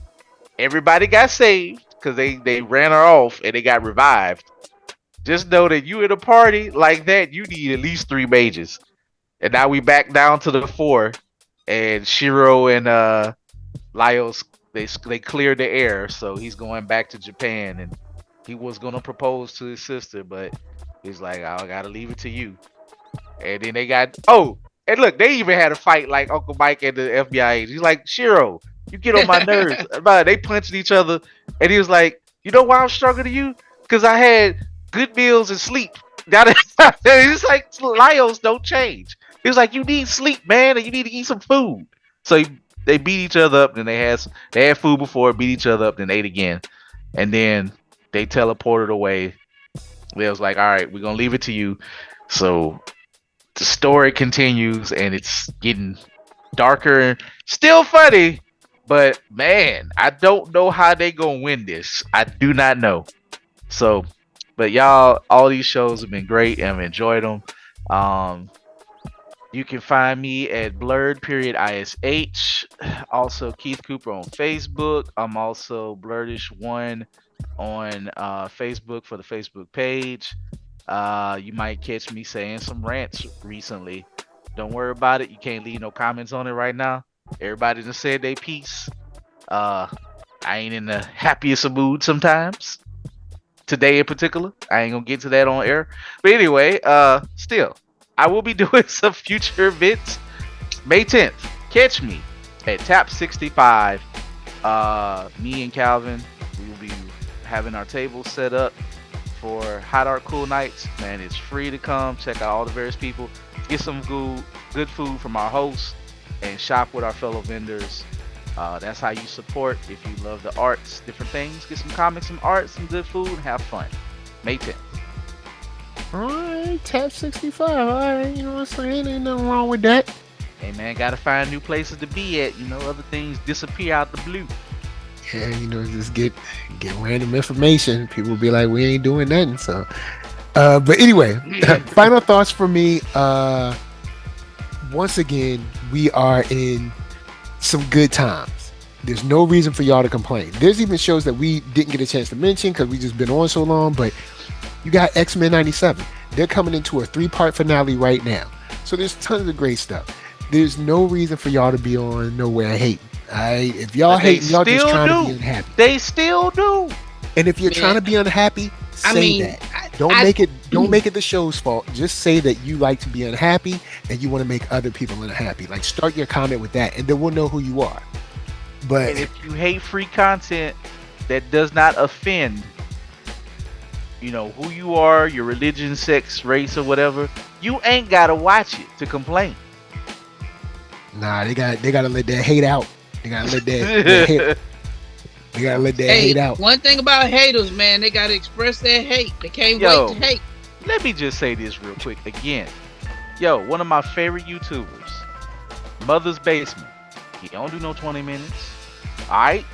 Everybody got saved because they ran her off and they got revived. Just know that you in a party like that, you need at least 3 mages. And now we back down to the 4, and Shiro and Laios they cleared the air, so he's going back to Japan, and he was gonna propose to his sister, but he's like, I gotta leave it to you. And then they got and look, they even had a fight like Uncle Mike and the FBI agent. He's like, Shiro, you get on my nerves. They punched each other, and he was like, you know why I'm stronger than you? Because I had good meals and sleep. It's like Laios don't change. He was like, you need sleep, man, and you need to eat some food. So they beat each other up, and they had food before, beat each other up, then ate again, and then they teleported away. They was like, all right, we're gonna leave it to you. So the story continues, and it's getting darker, still funny, but man, I don't know how they gonna win this. I do not know. So, but y'all, all these shows have been great, and I've enjoyed them. You can find me at blurred.ish. Also, Keith Cooper on Facebook. I'm also Blurdish1 on Facebook for the Facebook page. You might catch me saying some rants recently. Don't worry about it. You can't leave no comments on it right now. Everybody just said they piece. I ain't in the happiest of mood sometimes. Today in particular. I ain't gonna get to that on air. But anyway, still, I will be doing some future events. May 10th, catch me at Tap 65. Me and Calvin, we will be having our tables set up for Hot Art Cool Nights. Man, it's free to come. Check out all the various people. Get some good food from our hosts and shop with our fellow vendors. That's how you support if you love the arts, different things. Get some comics, some art, some good food, and have fun. May 10th. Alright, Tap 65. Alright, you know what I'm saying? Ain't nothing wrong with that. Hey man, gotta find new places to be at. You know, other things disappear out the blue. Yeah, you know, just get random information. People will be like, we ain't doing nothing. So, but anyway, final thoughts for me. Once again, we are in some good times. There's no reason for y'all to complain. There's even shows that we didn't get a chance to mention because we just been on so long, but you got X-Men 97. They're coming into a 3-part finale right now. So there's tons of great stuff. There's no reason for y'all to be on nowhere hating. If y'all hate, y'all just trying to be unhappy. They still do. And if you're trying to be unhappy, say that. Don't make it the show's fault. Just say that you like to be unhappy and you want to make other people unhappy. Like, start your comment with that, and then we'll know who you are. But and if you hate free content that does not offend, you know, who you are, your religion, sex, race, or whatever, you ain't gotta watch it to complain. Nah, they gotta let that hate out. They gotta let that hate. They gotta let that hate out. One thing about haters, man, they gotta express their hate. They can't wait to hate. Let me just say this real quick again. One of my favorite YouTubers, Mother's Basement. He don't do no 20 minutes. Alright?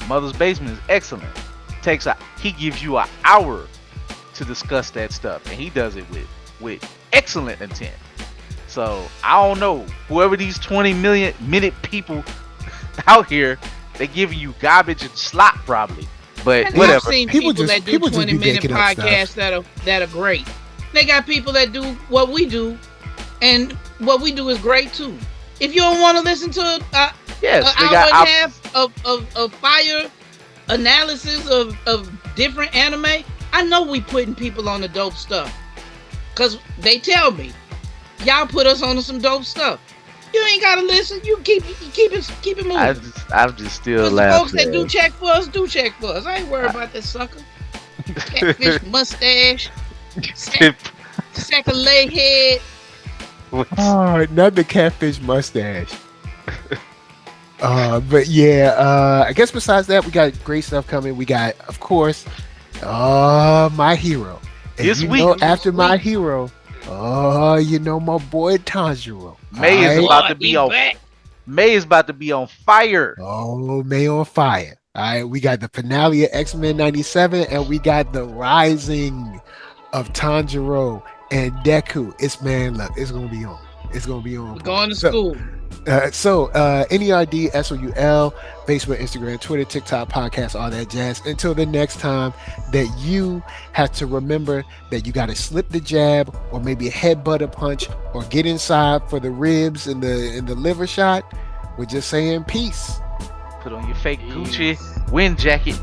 Mother's Basement is excellent. He gives you an hour to discuss that stuff, and he does it with excellent intent. So I don't know, whoever these 20 minute people out here, they giving you garbage and slop probably, but and whatever. I've seen people that do 20-minute podcasts that are great. They got people that do what we do, and what we do is great too. If you don't want to listen to an hour and a half of fire analysis of different anime, I know we putting people on the dope stuff, cause they tell me, y'all put us on some dope stuff. You ain't gotta listen. You keep it moving. I'm just still laughing. Folks that do check for us. I ain't worried about that sucker. Catfish mustache, second leg head. Oh, not the catfish mustache. But yeah, I guess besides that, we got great stuff coming. We got, of course, My hero. And This you week, know, after my hero, you know my boy Tanjiro. May is Alright? about to be he on. back. May is about to be on fire. Oh, May on fire. All right, we got the finale of X-Men 97, and we got the rising of Tanjiro and Deku. Look, it's gonna be on. It's gonna be on. We're going to school. NERD SOUL, Facebook, Instagram, Twitter, TikTok, podcast, all that jazz. Until the next time that you have to remember that you got to slip the jab, or maybe a headbutt a punch, or get inside for the ribs and the liver shot. We're just saying peace. Put on your fake Gucci wind jacket.